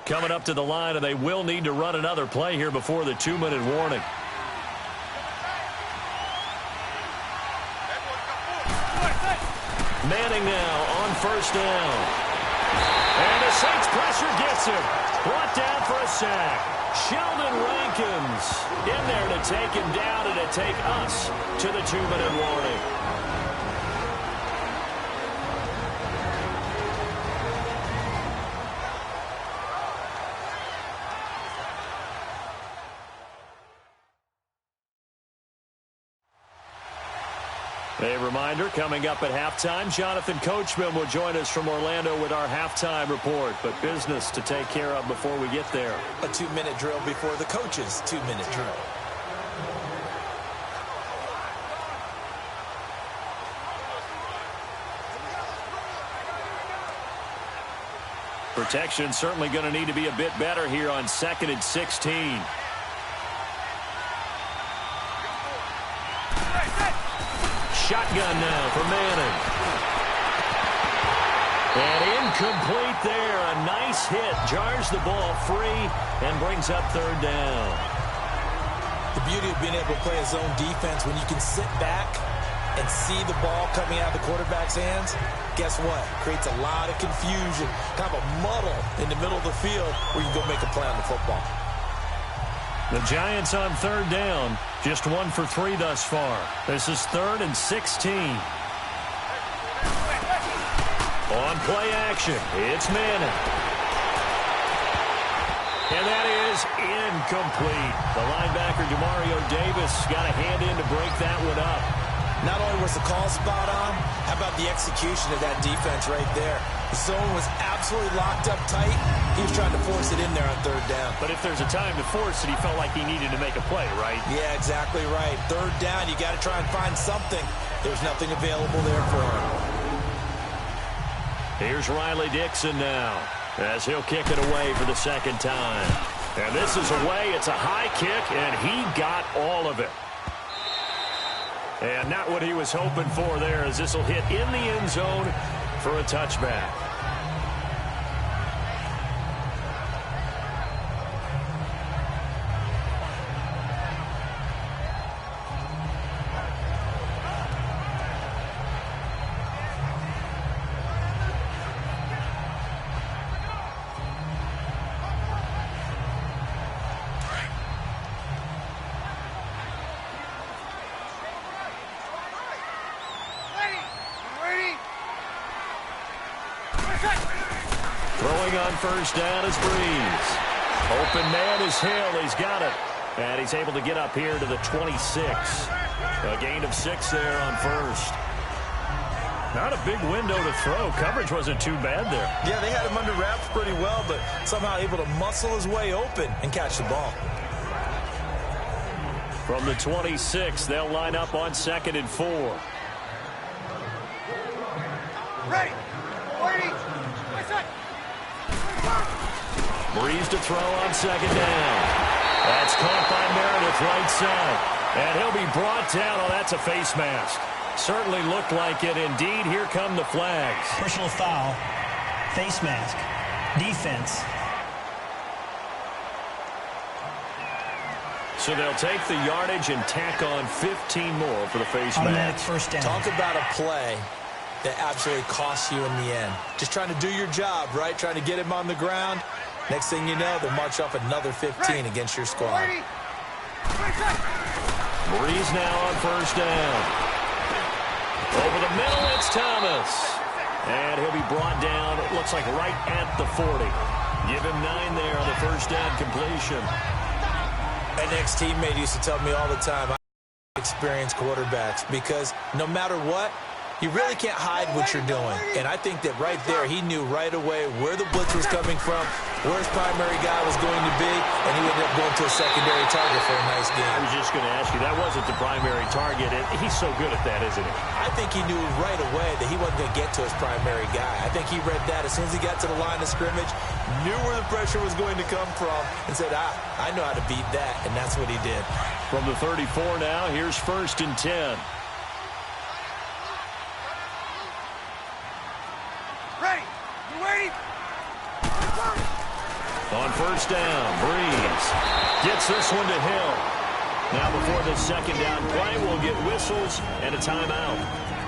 Coming up to the line, and they will need to run another play here before the 2-minute warning. Manning now on 1st down. And the Saints pressure gets him. Brought down for a sack. Sheldon Rankins in there to take him down and to take us to the 2-minute warning. A reminder, coming up at halftime, Jonathan Coachman will join us from Orlando with our halftime report. But business to take care of before we get there. A 2-minute drill before the coach's 2-minute drill. Protection certainly going to need to be a bit better here on 2nd and 16. Shotgun now for Manning. And incomplete there. A nice hit. Jars the ball free and brings up 3rd down. The beauty of being able to play a zone defense when you can sit back and see the ball coming out of the quarterback's hands, guess what? Creates a lot of confusion, kind of a muddle in the middle of the field where you can go make a play on the football. The Giants on third down, just 1 for 3 thus far. This is 3rd and 16. On play action, it's Madden. And that is incomplete. The linebacker, Demario Davis, got a hand in to break that one up. Not only was the call spot on, how about the execution of that defense right there? The zone was absolutely locked up tight. He was trying to force it in there on third down. But if there's a time to force it, he felt like he needed to make a play, right? Yeah, exactly right. Third down, you got to try and find something. There's nothing available there for him. Here's Riley Dixon now, as he'll kick it away for the second time. And this is away. It's a high kick, and he got all of it. And not what he was hoping for there, as this will hit in the end zone for a touchback. Throwing on first down is Breeze. Open man is Hill. He's got it. And he's able to get up here to the 26. A gain of 6 there on first. Not a big window to throw. Coverage wasn't too bad there. Yeah, they had him under wraps pretty well, but somehow able to muscle his way open and catch the ball. From the 26, they'll line up on 2nd and 4. Ready. Waiting. Breeze to throw on 2nd down. That's caught by Meredith right side. And he'll be brought down. Oh, that's a face mask. Certainly looked like it. Indeed, here come the flags. Personal foul, face mask, defense. So they'll take the yardage and tack on 15 more for the face Automatic mask. first down. Talk about a play that absolutely costs you in the end. Just trying to do your job, right? Trying to get him on the ground. Next thing you know, they'll march off another 15 against your squad. Breeze now on first down. Over the middle, it's Thomas. And he'll be brought down, it looks like right at the 40. Give him 9 there on the first down completion. My next teammate used to tell me all the time, I experienced quarterbacks, because no matter what, you really can't hide what you're doing. And I think that right there, he knew right away where the blitz was coming from, where his primary guy was going to be, and he ended up going to a secondary target for a nice game. I was just going to ask you, that wasn't the primary target. He's so good at that, isn't he? I think he knew right away that he wasn't going to get to his primary guy. I think he read that as soon as he got to the line of scrimmage, knew where the pressure was going to come from, and said, I know how to beat that, and that's what he did. From the 34 now, here's 1st and 10. Ready. You waiting? On first down, Breeze gets this one to Hill. Now before the second down play, we'll get whistles and a timeout,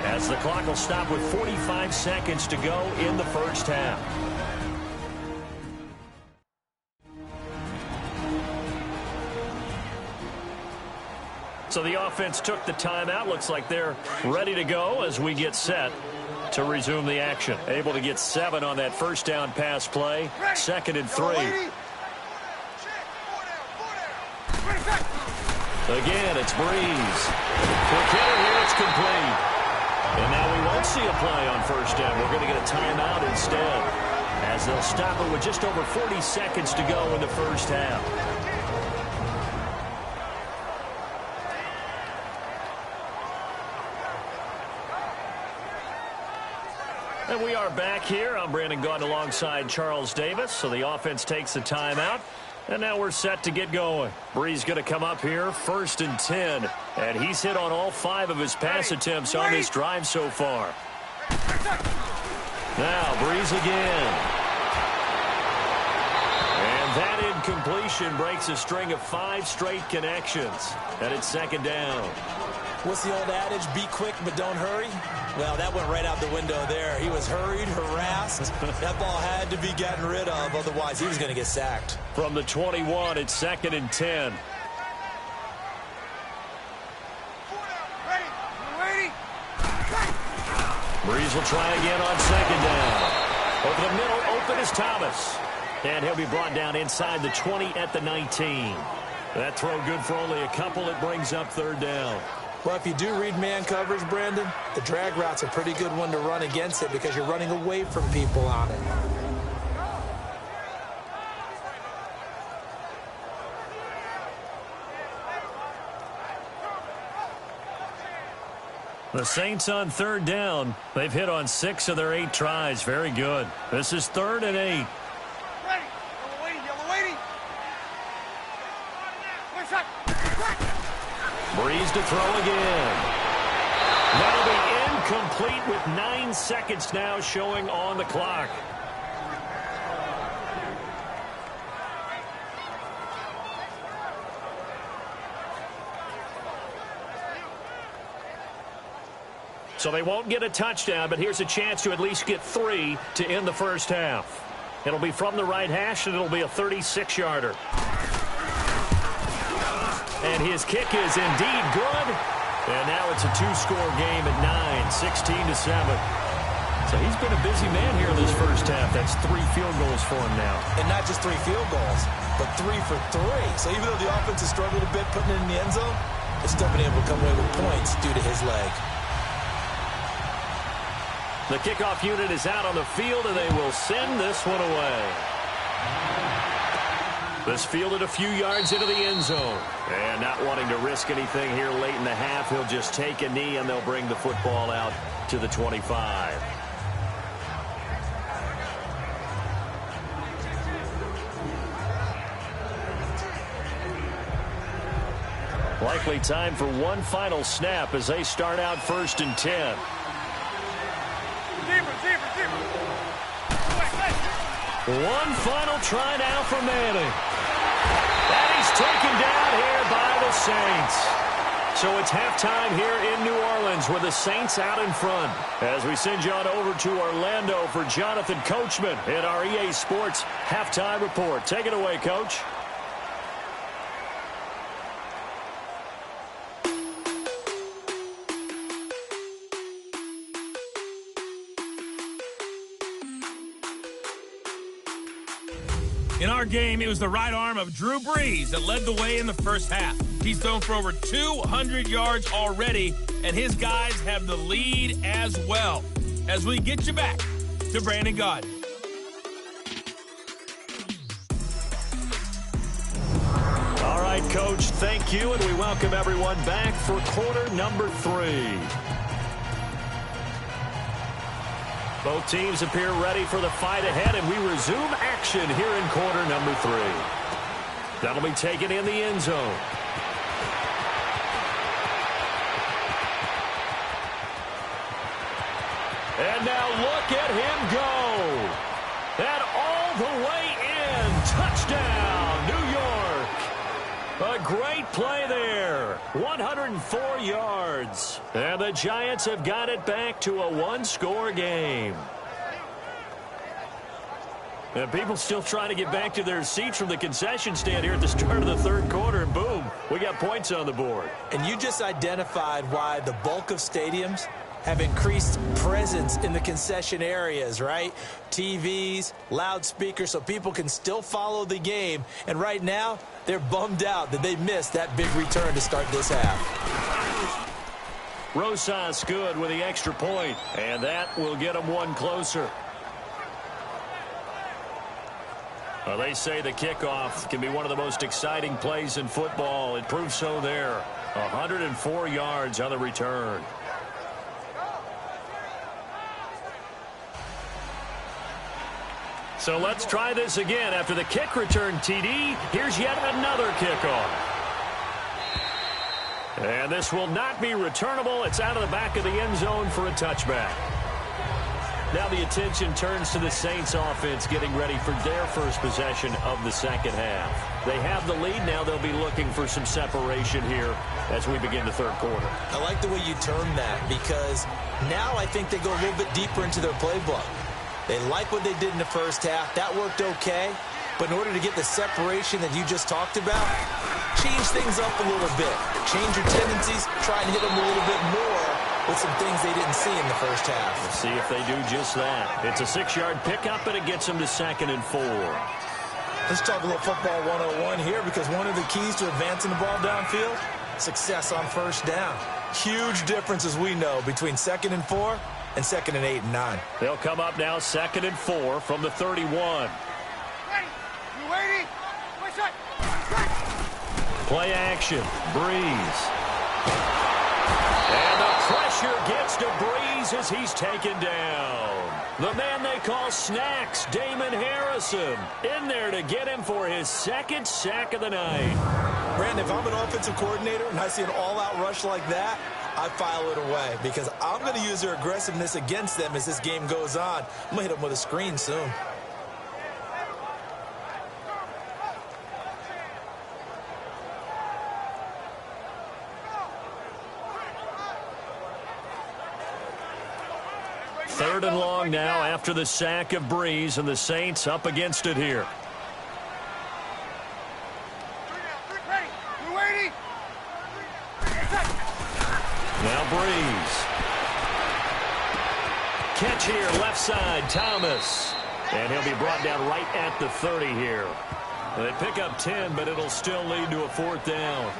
as the clock will stop with 45 seconds to go in the first half. So the offense took the timeout. Looks like they're ready to go as we get set to resume the action. Able to get 7 on that first down pass play. 2nd and 3. Again, it's Breeze. Quick hitter here, it's complete. And now we won't see a play on first down. We're going to get a timeout instead, as they'll stop it with just over 40 seconds to go in the first half. And we are back here. I'm Brandon Gaudin alongside Charles Davis. So the offense takes the timeout. And now we're set to get going. Breeze going to come up here, 1st and 10. And he's hit on all 5 of his pass attempts on this drive so far. Now Breeze again. And that incompletion breaks a string of 5 straight connections. And it's 2nd down. What's the old adage? Be quick, but don't hurry. Well, that went right out the window there. He was hurried, harassed. That ball had to be gotten rid of. Otherwise, he was going to get sacked. From the 21, it's 2nd and 10. Breeze will try again on 2nd down. Over the middle, open is Thomas. And he'll be brought down inside the 20 at the 19. That throw good for only a couple. It brings up 3rd down. Well, if you do read man coverage, Brandon, the drag route's a pretty good one to run against it because you're running away from people on it. The Saints on 3rd down. They've hit on 6 of their 8 tries. Very good. This is 3rd and 8. Ready. Yellow waiting. Yellow waiting. One shot. Breeze to throw again. That'll be incomplete with 9 seconds now showing on the clock. So they won't get a touchdown, but here's a chance to at least get 3 to end the first half. It'll be from the right hash, and it'll be a 36-yarder. And his kick is indeed good. And now it's a 2-score game at 9, 16-7. So he's been a busy man here in this first half. That's 3 field goals for him now. And not just 3 field goals, but 3 for 3. So even though the offense has struggled a bit putting it in the end zone, they've still been able to come away with points due to his leg. The kickoff unit is out on the field, and they will send this one away. This fielded a few yards into the end zone. And not wanting to risk anything here late in the half, he'll just take a knee, and they'll bring the football out to the 25. Likely time for one final snap as they start out 1st and 10. One final try now for Manning. And he's taken down here by the Saints. So it's halftime here in New Orleans with the Saints out in front. As we send you on over to Orlando for Jonathan Coachman in our EA Sports Halftime Report. Take it away, Coach. In our game, it was the right arm of Drew Brees that led the way in the first half. He's thrown for over 200 yards already, and his guys have the lead as well. As we get you back to Brandon Gaudin. All right, Coach, thank you, and we welcome everyone back for quarter number 3. Both teams appear ready for the fight ahead, and we resume action here in quarter number 3. That'll be taken in the end zone. And now look at him go. And all the way in. Touchdown, New York. A great play there. 104 yards. And the Giants have got it back to a 1-score game. And people still trying to get back to their seats from the concession stand here at the start of the 3rd quarter. And boom, we got points on the board. And you just identified why the bulk of stadiums have increased presence in the concession areas, right? TVs, loudspeakers, so people can still follow the game. And right now, they're bummed out that they missed that big return to start this half. Rosas good with the extra point, and that will get them one closer. Well, they say the kickoff can be one of the most exciting plays in football. It proves so there. 104 yards on the return. So let's try this again. After the kick return TD, here's yet another kickoff. And this will not be returnable. It's out of the back of the end zone for a touchback. Now the attention turns to the Saints offense getting ready for their first possession of the second half. They have the lead. Now they'll be looking for some separation here as we begin the third quarter. I like the way you term that because now I think they go a little bit deeper into their playbook. They like what they did in the first half. That worked okay. But in order to get the separation that you just talked about, change things up a little bit. Change your tendencies. Try and hit them a little bit more with some things they didn't see in the first half. We'll see if they do just that. It's a 6-yard pickup, and it gets them to 2nd and 4. Let's talk a little football 101 here because one of the keys to advancing the ball downfield, success on first down. Huge difference, as we know, between 2nd and 4 and 2nd and 8 and 9. They'll come up now 2nd and 4 from the 31. Play action. Breeze. And the pressure gets to Breeze as he's taken down. The man they call Snacks, Damon Harrison, in there to get him for his 2nd sack of the night. Brandon, if I'm an offensive coordinator and I see an all-out rush like that, I file it away because I'm going to use their aggressiveness against them as this game goes on. I'm going to hit them with a screen soon. Third and long now after the sack of Breeze, and the Saints up against it here. Now Breeze. Catch here, left side, Thomas. And he'll be brought down right at the 30 here. And they pick up 10, but it'll still lead to a 4th down.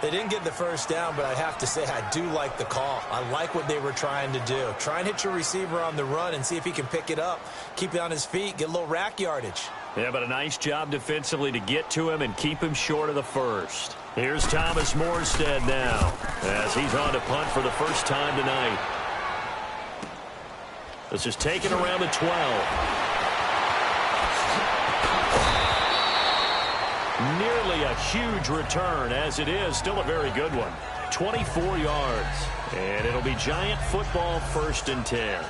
They didn't get the first down, but I have to say I do like the call. I like what they were trying to do. Try and hit your receiver on the run and see if he can pick it up. Keep it on his feet, get a little rack yardage. Yeah, but a nice job defensively to get to him and keep him short of the first. Here's Thomas Morstead now as he's on to punt for the first time tonight. This is taken around the 12. Nearly a huge return, as it is still a very good one. 24 yards. And it'll be Giant football 1st and 10.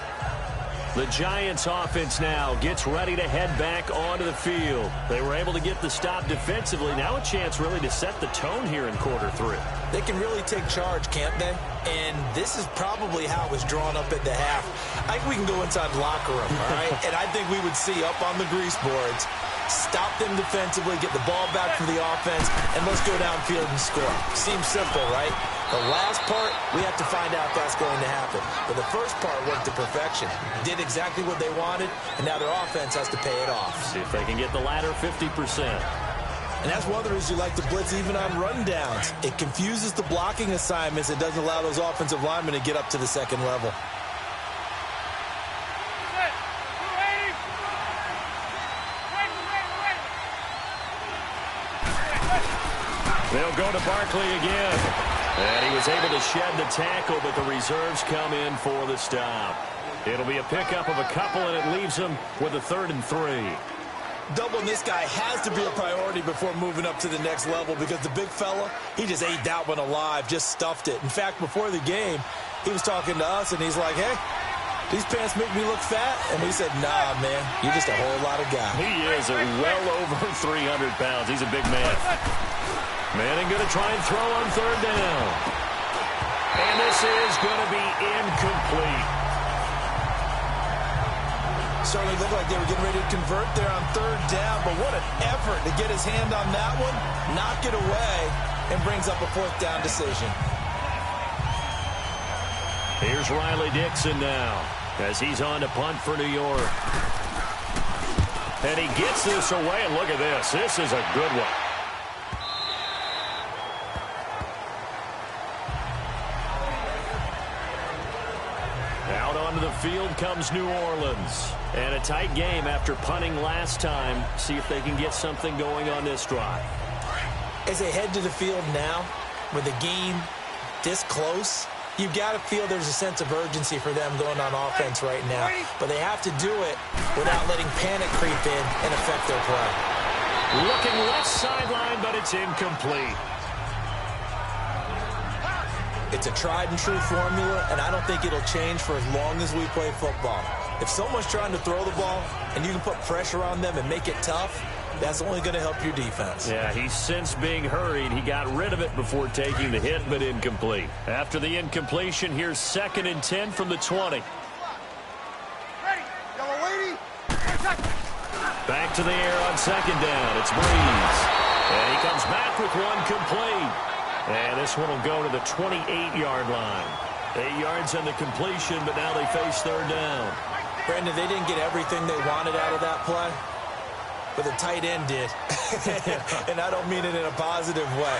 The Giants offense now gets ready to head back onto the field. They were able to get the stop defensively. Now a chance really to set the tone here in quarter 3. They can really take charge, can't they? And this is probably how it was drawn up at the half. I think we can go inside the locker room, all right? And I think we would see up on the grease boards, stop them defensively, get the ball back from the offense, and let's go downfield and score. Seems simple, right? The last part, we have to find out if that's going to happen. But the first part worked to perfection. Did exactly what they wanted, and now their offense has to pay it off. See if they can get the latter 50%. And that's one of the reasons you like to blitz even on rundowns. It confuses the blocking assignments. It doesn't allow those offensive linemen to get up to the second level. They'll go to Barkley again. And he was able to shed the tackle, but the reserves come in for the stop. It'll be a pickup of a couple, and it leaves them with a 3rd and 3. Doubling this guy has to be a priority before moving up to the next level because the big fella, he just ate that one alive, just stuffed it. In fact, before the game, he was talking to us, and he's like, hey, these pants make me look fat? And we said, nah, man, you're just a whole lot of guy. He is well over 300 pounds. He's a big man. Manning going to try and throw on 3rd down. And this is going to be incomplete. Certainly looked like they were getting ready to convert there on 3rd down, but what an effort to get his hand on that one, knock it away, and brings up a 4th down decision. Here's Riley Dixon now as he's on to punt for New York. And he gets this away, and look at this. This is a good one. Out onto the field comes New Orleans. And a tight game after punting last time. See if they can get something going on this drive. As they head to the field now, with the game this close, you've got to feel there's a sense of urgency for them going on offense right now. But they have to do it without letting panic creep in and affect their play. Looking left sideline, but it's incomplete. It's a tried and true formula, and I don't think it'll change for as long as we play football. If someone's trying to throw the ball and you can put pressure on them and make it tough, that's only going to help your defense. Yeah, he's since being hurried. He got rid of it before taking the hit, but incomplete. After the incompletion, here's 2nd and 10 from the 20. Ready. Yellow lady. Back to the air on 2nd down. It's Breeze. And he comes back with one complete. And this one will go to the 28-yard line. 8 yards on the completion, but now they face 3rd down. Brandon, they didn't get everything they wanted out of that play, but the tight end did. And I don't mean it in a positive way.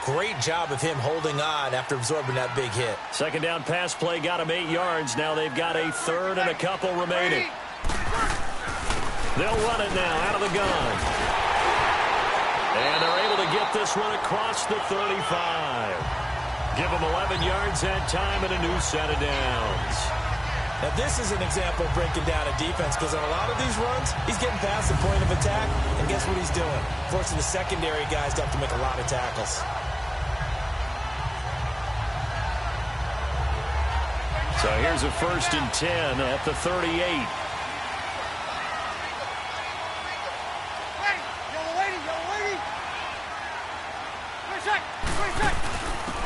Great job of him holding on after absorbing that big hit. 2nd down pass play got him 8 yards. Now they've got a 3rd and a couple remaining. They'll run it now out of the gun. And they're able to get this one across the 35. Give him 11 yards that time and a new set of downs. Now, this is an example of breaking down a defense, because on a lot of these runs, he's getting past the point of attack, and guess what he's doing? Forcing the secondary guys to have to make a lot of tackles. So here's a 1st and 10 at the 38.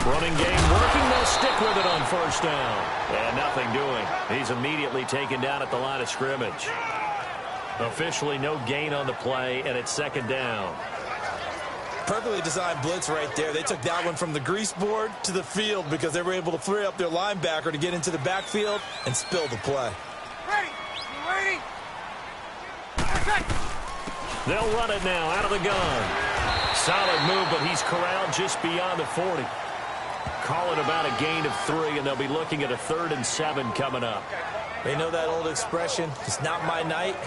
Running game working. They'll stick with it on 1st down. And nothing doing. He's immediately taken down at the line of scrimmage. Officially no gain on the play, and it's 2nd down. Perfectly designed blitz right there. They took that one from the grease board to the field because they were able to free up their linebacker to get into the backfield and spill the play. Ready. You ready? They'll run it now out of the gun. Solid move, but he's corralled just beyond the 40. Call it about a gain of 3, and they'll be looking at a 3rd and 7 coming up. They know that old expression, it's not my night.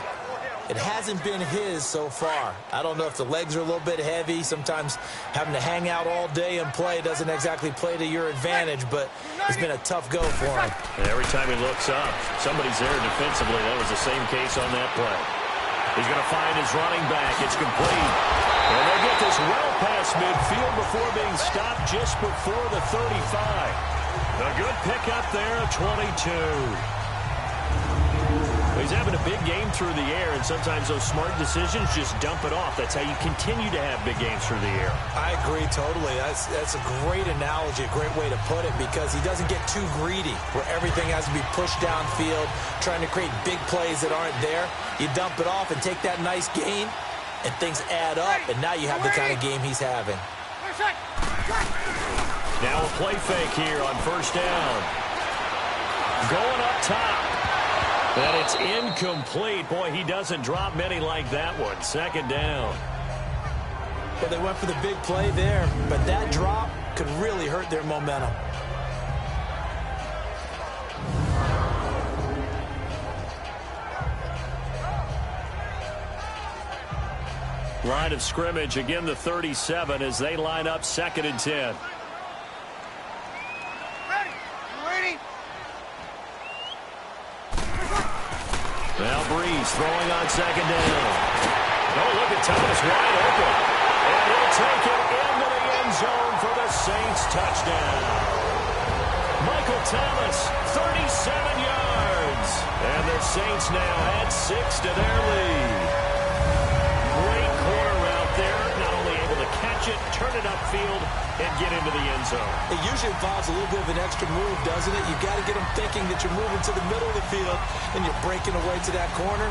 It hasn't been his so far. I don't know if the legs are a little bit heavy. Sometimes having to hang out all day and play doesn't exactly play to your advantage, but it's been a tough go for him. And every time he looks up, somebody's there defensively. That was the same case on that play. He's going to find his running back. It's complete. And they get this well past midfield before being stopped just before the 35. A good pickup there at 22. He's having a big game through the air, and sometimes those smart decisions just dump it off. That's how you continue to have big games through the air. I agree totally. That's a great analogy, a great way to put it, because he doesn't get too greedy where everything has to be pushed downfield, trying to create big plays that aren't there. You dump it off and take that nice gain, and things add up, and now you have the kind of game he's having. Now a play fake here on 1st down. Going up top. And it's incomplete. Boy, he doesn't drop many like that one. 2nd down. Well, they went for the big play there, but that drop could really hurt their momentum. Line of scrimmage, again the 37 as they line up 2nd and 10. Now Breeze throwing on 2nd down. Oh, look at Thomas wide open. And he'll take it into the end zone for the Saints touchdown. Michael Thomas, 37 yards. And the Saints now add 6 to their lead. Great corner route there. Not only able to catch it, turn it upfield, and get into the end zone. It usually involves a little bit of an extra move, doesn't it? You've got to get them thinking that you're moving to the middle of the field and you're breaking away to that corner.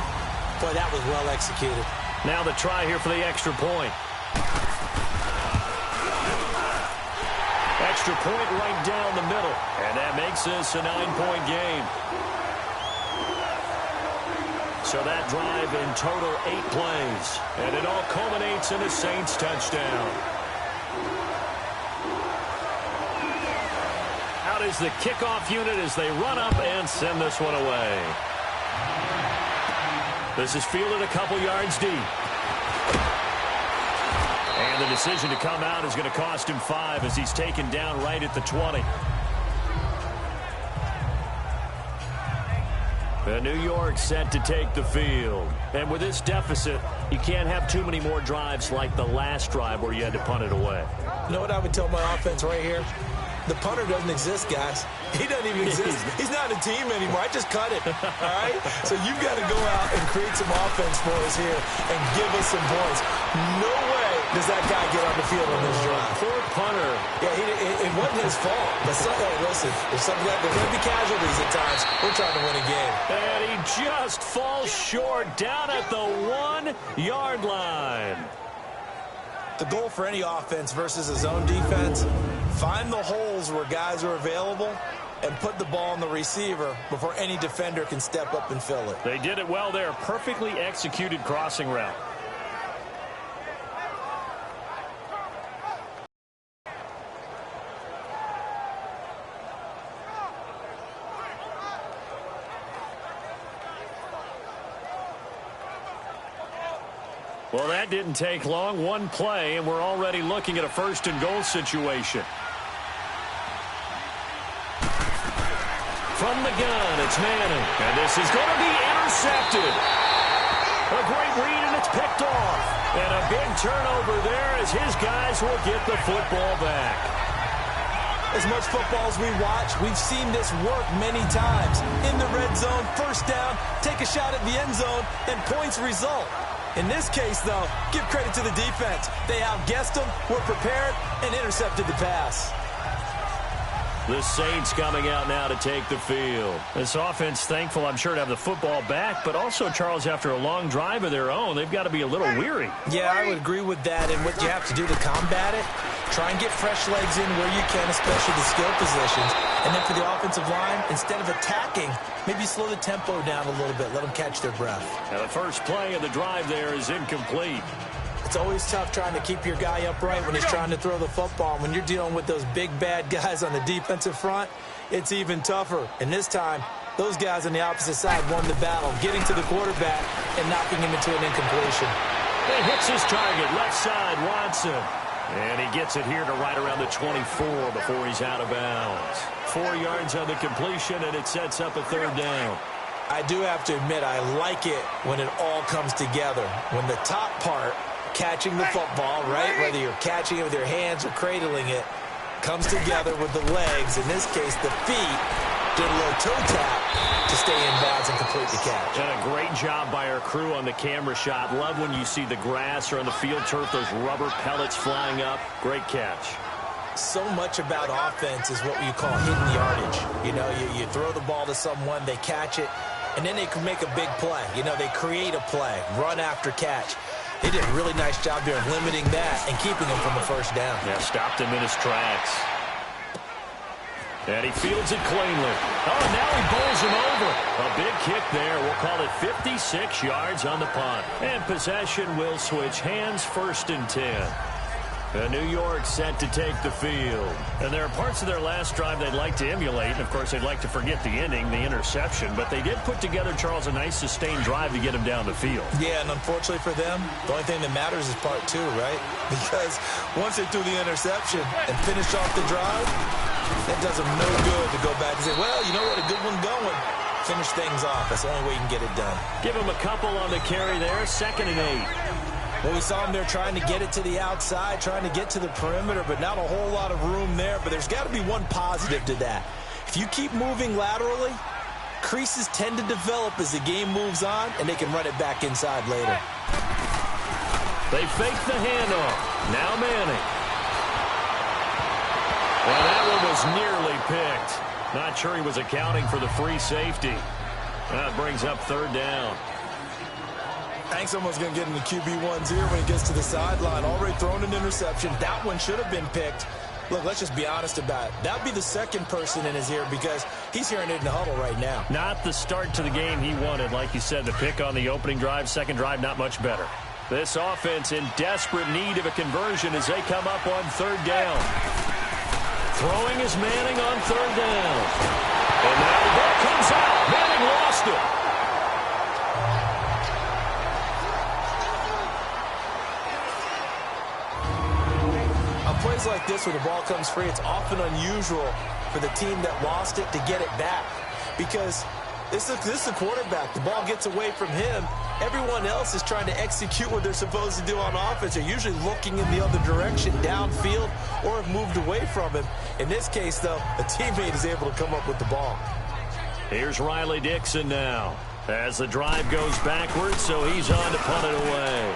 Boy, that was well executed. Now the try here for the extra point. Extra point right down the middle. And that makes this a 9-point game. So that drive in total 8 plays. And it all culminates in a Saints touchdown. Out is the kickoff unit as they run up and send this one away. This is fielded a couple yards deep. And the decision to come out is going to cost him 5 as he's taken down right at the 20. And New York set to take the field. And with this deficit, you can't have too many more drives like the last drive where you had to punt it away. You know what I would tell my offense right here? The punter doesn't exist, guys. He doesn't even exist. He's not a team anymore. I just cut it, all right? So you've got to go out and create some offense for us here and give us some points. No way does that guy get on the field on this drive. Poor punter. Yeah, it wasn't his fault. But hey, listen, there's going to be casualties at times. We're trying to win a game. And he just falls short down at the 1-yard line. The goal for any offense versus a zone defense, find the holes where guys are available and put the ball on the receiver before any defender can step up and fill it. They did it well there. Perfectly executed crossing route. Well, that didn't take long. One play, and we're already looking at a first-and-goal situation. From the gun, it's Madden. And this is going to be intercepted. A great read, and it's picked off. And a big turnover there as his guys will get the football back. As much football as we watch, we've seen this work many times. In the red zone, first down, take a shot at the end zone, and points result. In this case, though, give credit to the defense. They outguessed them, were prepared, and intercepted the pass. The Saints coming out now to take the field. This offense thankful, I'm sure, to have the football back, but also, Charles, after a long drive of their own, they've got to be a little weary. Yeah, I would agree with that, and what you have to do to combat it, try and get fresh legs in where you can, especially the skill positions. And then for the offensive line, instead of attacking, maybe slow the tempo down a little bit, let them catch their breath. Now, the first play of the drive there is incomplete. It's always tough trying to keep your guy upright when he's trying to throw the football. When you're dealing with those big, bad guys on the defensive front, it's even tougher. And this time, those guys on the opposite side won the battle, getting to the quarterback and knocking him into an incompletion. He hits his target, left side, Watson. And he gets it here to right around the 24 before he's out of bounds. 4 yards on the completion, and it sets up a third down. I do have to admit, I like it when it all comes together. When the top part, catching the football, right, whether you're catching it with your hands or cradling it, comes together with the legs, in this case the feet, did a little toe tap to stay in bounds and complete the catch. And a great job by our crew on the camera shot. Love when you see the grass or on the field turf, those rubber pellets flying up. Great catch. So much about offense is what you call hidden yardage. You know, you throw the ball to someone, they catch it, and then they can make a big play. You know, they create a play, run after catch. They did a really nice job there of limiting that and keeping him from the first down. Yeah, stopped him in his tracks. And he fields it cleanly. Oh, now he bowls him over. A big kick there. We'll call it 56 yards on the punt. And possession will switch hands, 1st and 10. New York set to take the field. And there are parts of their last drive they'd like to emulate. And, of course, they'd like to forget the ending, the interception. But they did put together, Charles, a nice sustained drive to get him down the field. Yeah, and unfortunately for them, the only thing that matters is part 2, right? Because once they threw the interception and finished off the drive, that does them no good to go back and say, well, you know what, a good one going. Finish things off. That's the only way you can get it done. Give him a couple on the carry there, 2nd and 8. Well, we saw him there trying to get it to the outside, trying to get to the perimeter, but not a whole lot of room there. But there's got to be one positive to that. If you keep moving laterally, creases tend to develop as the game moves on, and they can run it back inside later. They fake the handoff. Now Manning. Well, that one was nearly picked. Not sure he was accounting for the free safety. That brings up 3rd down. I think someone's going to get in the QB1s here when he gets to the sideline. Already thrown an interception. That one should have been picked. Look, let's just be honest about it. That would be the second person in his ear because he's hearing it in the huddle right now. Not the start to the game he wanted. Like you said, the pick on the opening drive, second drive, not much better. This offense in desperate need of a conversion as they come up on 3rd down. Throwing is Manning on 3rd down. And now the ball comes out. Manning lost it. Plays like this where the ball comes free, it's often unusual for the team that lost it to get it back because this is a quarterback. The ball gets away from him. Everyone else is trying to execute what they're supposed to do on offense. They're usually looking in the other direction, downfield, or have moved away from him. In this case, though, a teammate is able to come up with the ball. Here's Riley Dixon now. As the drive goes backwards, so he's on to punt it away.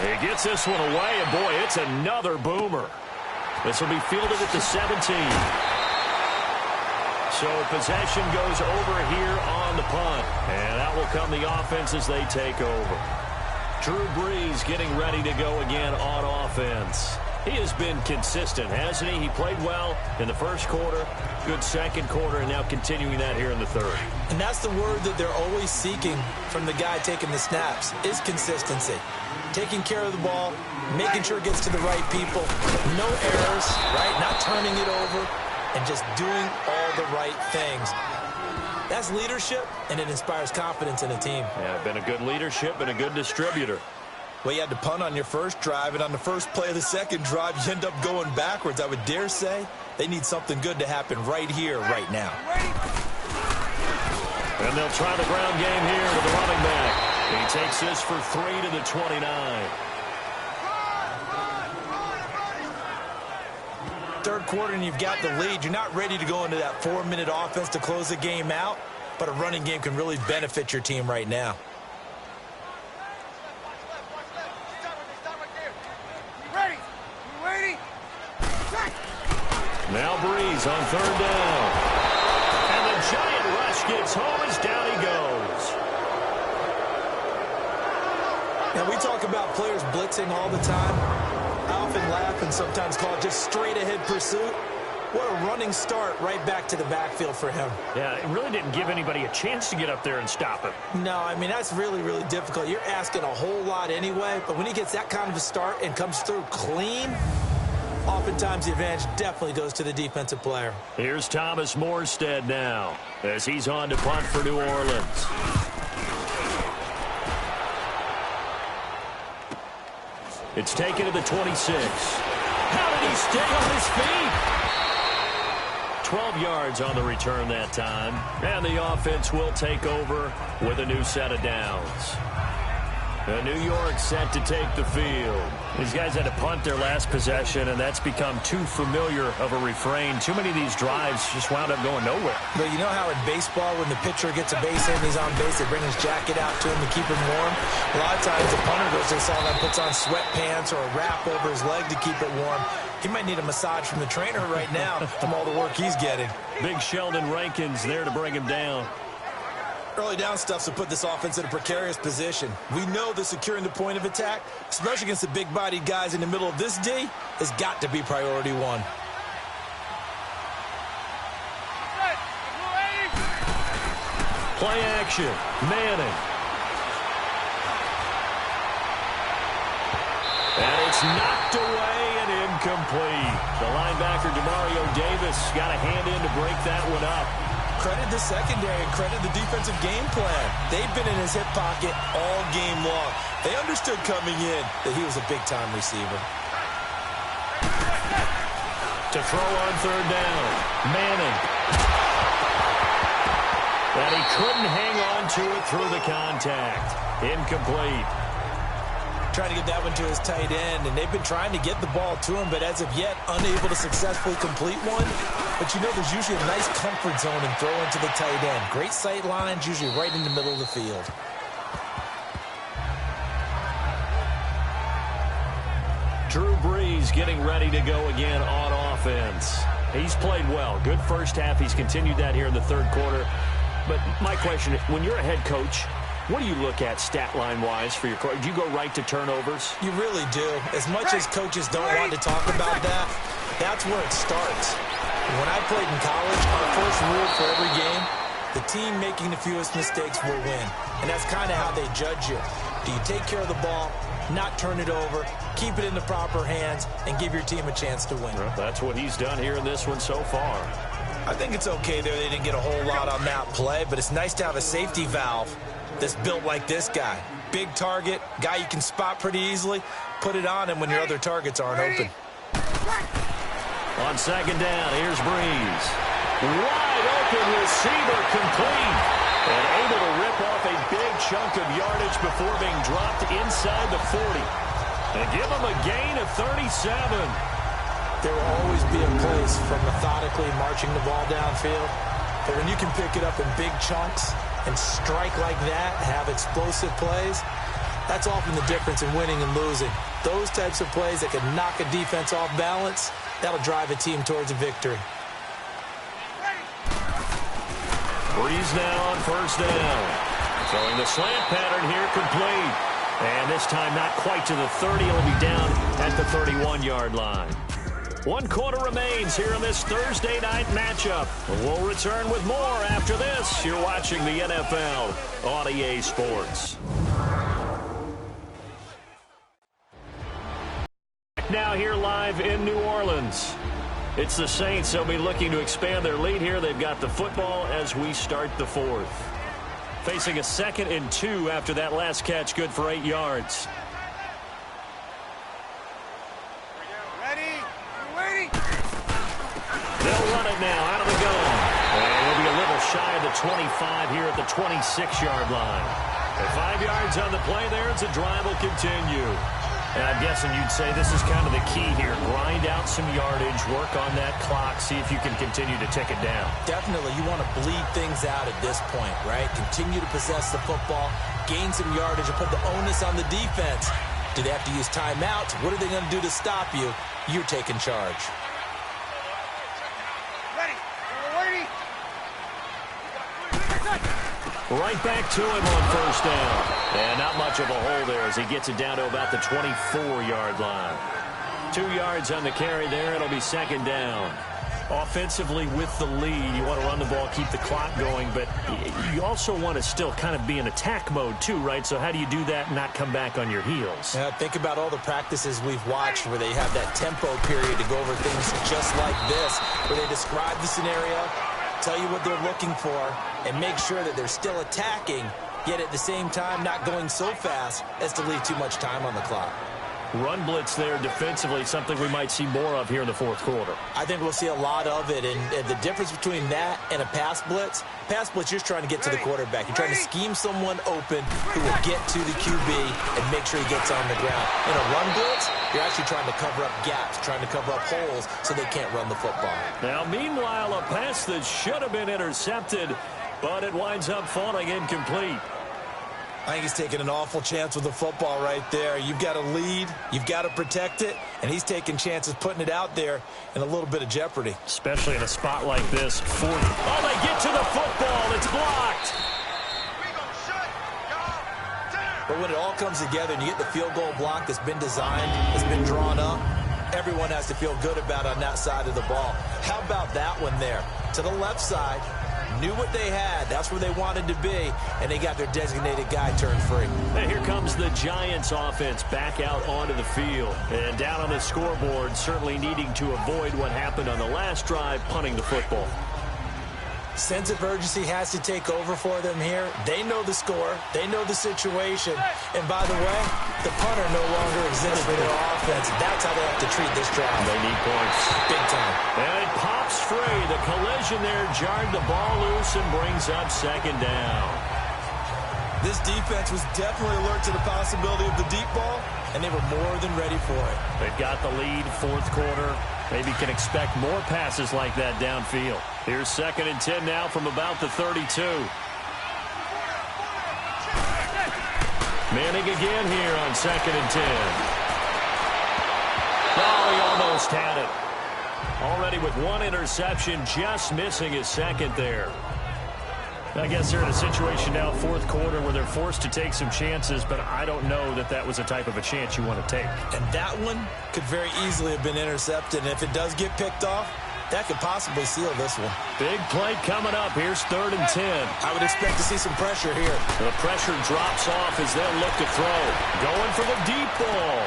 He gets this one away, and boy, it's another boomer. This will be fielded at the 17. So possession goes over here on the punt. And out will come the offense as they take over. Drew Brees getting ready to go again on offense. He has been consistent, hasn't he? He played well in the first quarter, good second quarter, and now continuing that here in the third. And that's the word that they're always seeking from the guy taking the snaps, is consistency. Taking care of the ball, making sure it gets to the right people, no errors, right? Not turning it over, and just doing all the right things. That's leadership, and it inspires confidence in a team. Yeah, been a good leadership and a good distributor. Well, you had to punt on your first drive, and on the first play of the second drive, you end up going backwards. I would dare say they need something good to happen right here, right now. And they'll try the ground game here with the running back. He takes this for 3 to the 29. Third quarter, and you've got the lead. You're not ready to go into that 4-minute offense to close the game out, but a running game can really benefit your team right now. Now Brees on third down. And the giant rush gets home as down he goes. Now, we talk about players blitzing all the time. I often laugh and sometimes call it just straight-ahead pursuit. What a running start right back to the backfield for him. Yeah, it really didn't give anybody a chance to get up there and stop him. No, I mean, that's really, really difficult. You're asking a whole lot anyway, but when he gets that kind of a start and comes through clean, oftentimes the advantage definitely goes to the defensive player. Here's Thomas Morstead now as he's on to punt for New Orleans. It's taken to the 26. How did he stay on his feet? 12 yards on the return that time. And the offense will take over with a new set of downs. New York set to take the field. These guys had to punt their last possession, and that's become too familiar of a refrain. Too many of these drives just wound up going nowhere. But you know how in baseball, when the pitcher gets a base hit and he's on base, they bring his jacket out to him to keep him warm? A lot of times the punter goes to the sideline, puts on sweatpants or a wrap over his leg to keep it warm. He might need a massage from the trainer right now from all the work he's getting. Big Sheldon Rankins there to bring him down. Early down stuff to put this offense in a precarious position. We know that securing the point of attack, especially against the big-bodied guys in the middle of this D, has got to be priority one. Play action. Manning. And it's knocked away and incomplete. The linebacker, Demario Davis, got a hand in to break that one up. Credit the secondary and credit the defensive game plan. They've been in his hip pocket all game long. They understood coming in that he was a big-time receiver. To throw on third down, Manning. And he couldn't hang on to it through the contact. Incomplete. Trying to get that one to his tight end, and they've been trying to get the ball to him, but as of yet, unable to successfully complete one. But you know there's usually a nice comfort zone in throwing to the tight end. Great sight lines, usually right in the middle of the field. Drew Brees getting ready to go again on offense. He's played well. Good first half. He's continued that here in the third quarter. But my question, when you're a head coach, what do you look at stat line-wise for your coach? Do you go right to turnovers? You really do. As much as coaches don't want to talk about that, that's where it starts. When I played in college, our first rule for every game, the team making the fewest mistakes will win. And that's kind of how they judge you. Do you take care of the ball, not turn it over, keep it in the proper hands, and give your team a chance to win? Well, that's what he's done here in this one so far. I think it's okay there. They didn't get a whole lot on that play, but it's nice to have a safety valve that's built like this guy. Big target, guy you can spot pretty easily. Put it on him when your other targets aren't open. On second down, here's Brees. Wide open receiver complete. And able to rip off a big chunk of yardage before being dropped inside the 40. And give him a gain of 37. There will always be a place for methodically marching the ball downfield. But when you can pick it up in big chunks and strike like that, have explosive plays, that's often the difference in winning and losing. Those types of plays that can knock a defense off balance, that'll drive a team towards a victory. Breeze now on first down. Throwing the slant pattern here, complete. And this time not quite to the 30. It'll be down at the 31-yard line. 1 quarter remains here in this Thursday night matchup. We'll return with more after this. You're watching the NFL on EA Sports. Now here live in New Orleans. It's the Saints. They'll be looking to expand their lead here. They've got the football as we start the fourth. Facing a 2nd and 2 after that last catch, good for 8 yards. Ready? You waiting? They'll run it now out of the gun. And we'll be a little shy of the 25 here at the 26-yard line. And 5 yards on the play there as the drive will continue. And I'm guessing you'd say this is kind of the key here. Grind out some yardage, work on that clock, see if you can continue to tick it down. Definitely, you want to bleed things out at this point, right? Continue to possess the football, gain some yardage, and put the onus on the defense. Do they have to use timeouts? What are they going to do to stop you? You're taking charge. Ready? We're waiting. Right back to him on first down. And not much of a hole there as he gets it down to about the 24-yard line. 2 yards on the carry there. It'll be 2nd down. Offensively with the lead, you want to run the ball, keep the clock going, but you also want to still kind of be in attack mode too, right? So how do you do that and not come back on your heels? Yeah, think about all the practices we've watched where they have that tempo period to go over things just like this, where they describe the scenario, tell you what they're looking for, and make sure that they're still attacking, yet at the same time not going so fast as to leave too much time on the clock. Run blitz there defensively, something we might see more of here in the fourth quarter. I think we'll see a lot of it, and the difference between that and a pass blitz, you're trying to get to the quarterback. You're trying to scheme someone open who will get to the QB and make sure he gets on the ground. In a run blitz, you're actually trying to cover up gaps, trying to cover up holes so they can't run the football. Now, meanwhile, a pass that should have been intercepted, but it winds up falling incomplete. I think he's taking an awful chance with the football right there. You've got to lead, you've got to protect it, and he's taking chances putting it out there in a little bit of jeopardy. Especially in a spot like this. 40. Oh, they get to the football. It's blocked. But when it all comes together and you get the field goal block that's been designed, that's been drawn up, everyone has to feel good about on that side of the ball. How about that one there? To the left side. Knew what they had. That's where they wanted to be, and they got their designated guy turned free. And here comes the Giants offense back out onto the field. And down on the scoreboard, certainly needing to avoid what happened on the last drive, punting the football. Sense of urgency has to take over for them here. They know the score. They know the situation. And by the way, the punter no longer exists for their offense. That's how they have to treat this drive. They need points. Big time. And it pops free. The collision there jarred the ball loose and brings up 2nd down. This defense was definitely alert to the possibility of the deep ball, and they were more than ready for it. They've got the lead, fourth quarter. Maybe can expect more passes like that downfield. Here's 2nd and 10 now from about the 32. Manning again here on 2nd and 10. Oh, he almost had it. Already with 1 interception, just missing his 2nd there. I guess they're in a situation now, fourth quarter, where they're forced to take some chances, but I don't know that that was the type of a chance you want to take. And that one could very easily have been intercepted, and if it does get picked off, that could possibly seal this one. Big play coming up. Here's 3rd and 10. I would expect to see some pressure here. The pressure drops off as they'll look to throw. Going for the deep ball.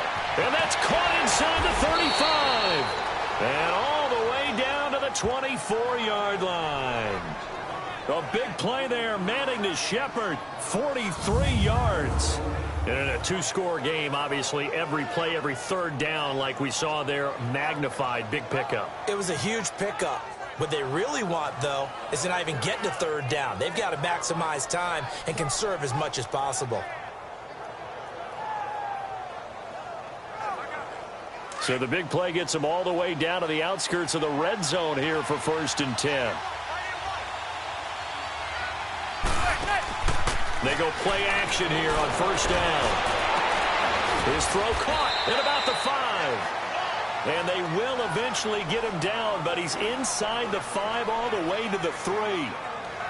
And that's caught inside the 35. And all the way down to the 24-yard line. A big play there. Manning to Shepard. 43 yards. And in a 2-score game, obviously, every play, every 3rd down, like we saw there, magnified. Big pickup. It was a huge pickup. What they really want, though, is to not even get to 3rd down. They've got to maximize time and conserve as much as possible. So the big play gets them all the way down to the outskirts of the red zone here for 1st and 10. They go play action here on 1st down. His throw caught at about the 5. And they will eventually get him down, but he's inside the 5 all the way to the 3.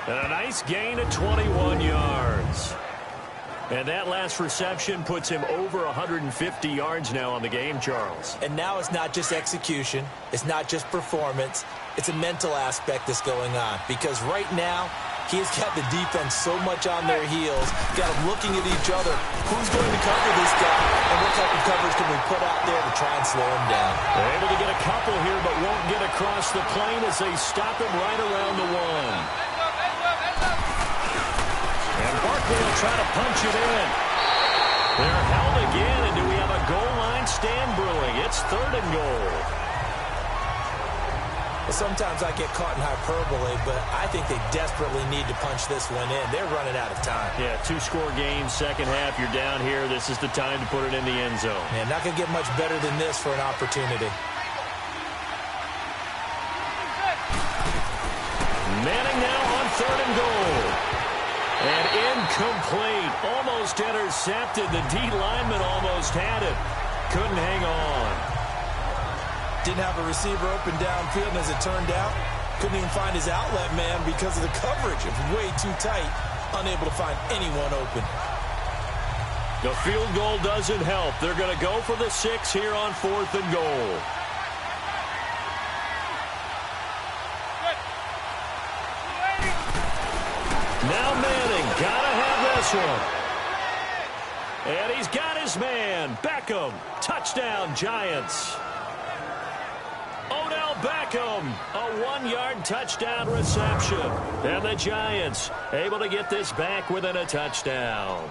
And a nice gain of 21 yards. And that last reception puts him over 150 yards now on the game, Charles. And now it's not just execution. It's not just performance. It's a mental aspect that's going on. Because right now, he has got the defense so much on their heels, got them looking at each other. Who's going to cover this guy, and what type of coverage can we put out there to try and slow him down? They're able to get a couple here, but won't get across the plane as they stop him right around the 1. And Barkley will try to punch it in. They're held again, and do we have a goal line stand brewing? It's 3rd and goal. Sometimes I get caught in hyperbole, but I think they desperately need to punch this one in. They're running out of time. Yeah, 2-score game, second half. You're down here. This is the time to put it in the end zone. Man, not going to get much better than this for an opportunity. Manning now on 3rd and goal. And incomplete. Almost intercepted. The D lineman almost had it. Couldn't hang on. Didn't have a receiver open downfield, and as it turned out, couldn't even find his outlet man because of the coverage. It was way too tight, unable to find anyone open. The field goal doesn't help. They're going to go for the 6 here on 4th and goal. Now Manning, gotta have this one. And he's got his man, Beckham. Touchdown, Giants. Odell Beckham, a 1-yard touchdown reception. And the Giants able to get this back within a touchdown.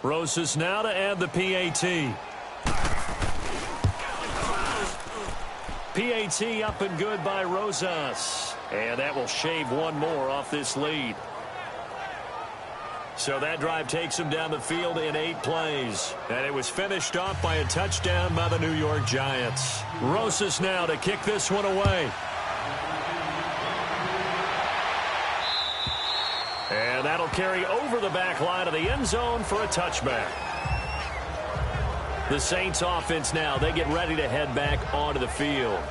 Rosas now to add the PAT. PAT up and good by Rosas. And that will shave one more off this lead. So that drive takes him down the field in 8 plays. And it was finished off by a touchdown by the New York Giants. Rosas now to kick this one away. And that'll carry over the back line of the end zone for a touchback. The Saints offense now, they get ready to head back onto the field.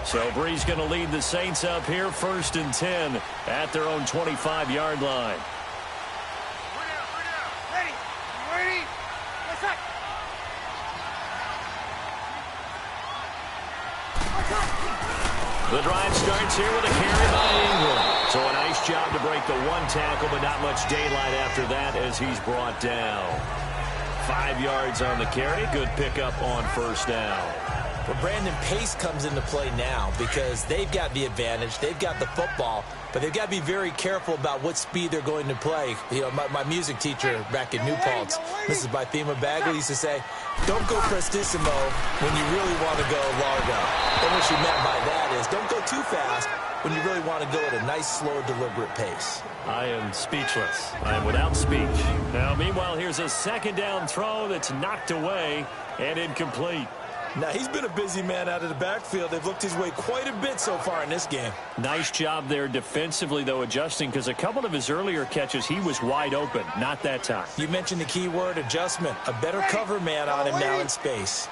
So Bree's going to lead the Saints up here, 1st and 10 at their own 25-yard line. Ready. Ready. What's up? The drive starts here with a carry by Ingram. So a nice job to break the 1 tackle, but not much daylight after that as he's brought down. 5 yards on the carry. Good pickup on 1st down. But Brandon, pace comes into play now because they've got the advantage. They've got the football, but they've got to be very careful about what speed they're going to play. You know, my music teacher back in New Paltz, Mrs. Bythema Bagley, used to say, don't go prestissimo when you really want to go largo. And what she meant by that is don't go too fast when you really want to go at a nice, slow, deliberate pace. I am speechless. I am without speech. Now, meanwhile, here's a 2nd down throw that's knocked away and incomplete. Now, he's been a busy man out of the backfield. They've looked his way quite a bit so far in this game. Nice job there defensively, though, adjusting, because a couple of his earlier catches, he was wide open. Not that time. You mentioned the key word, adjustment. A better cover man on him now in space.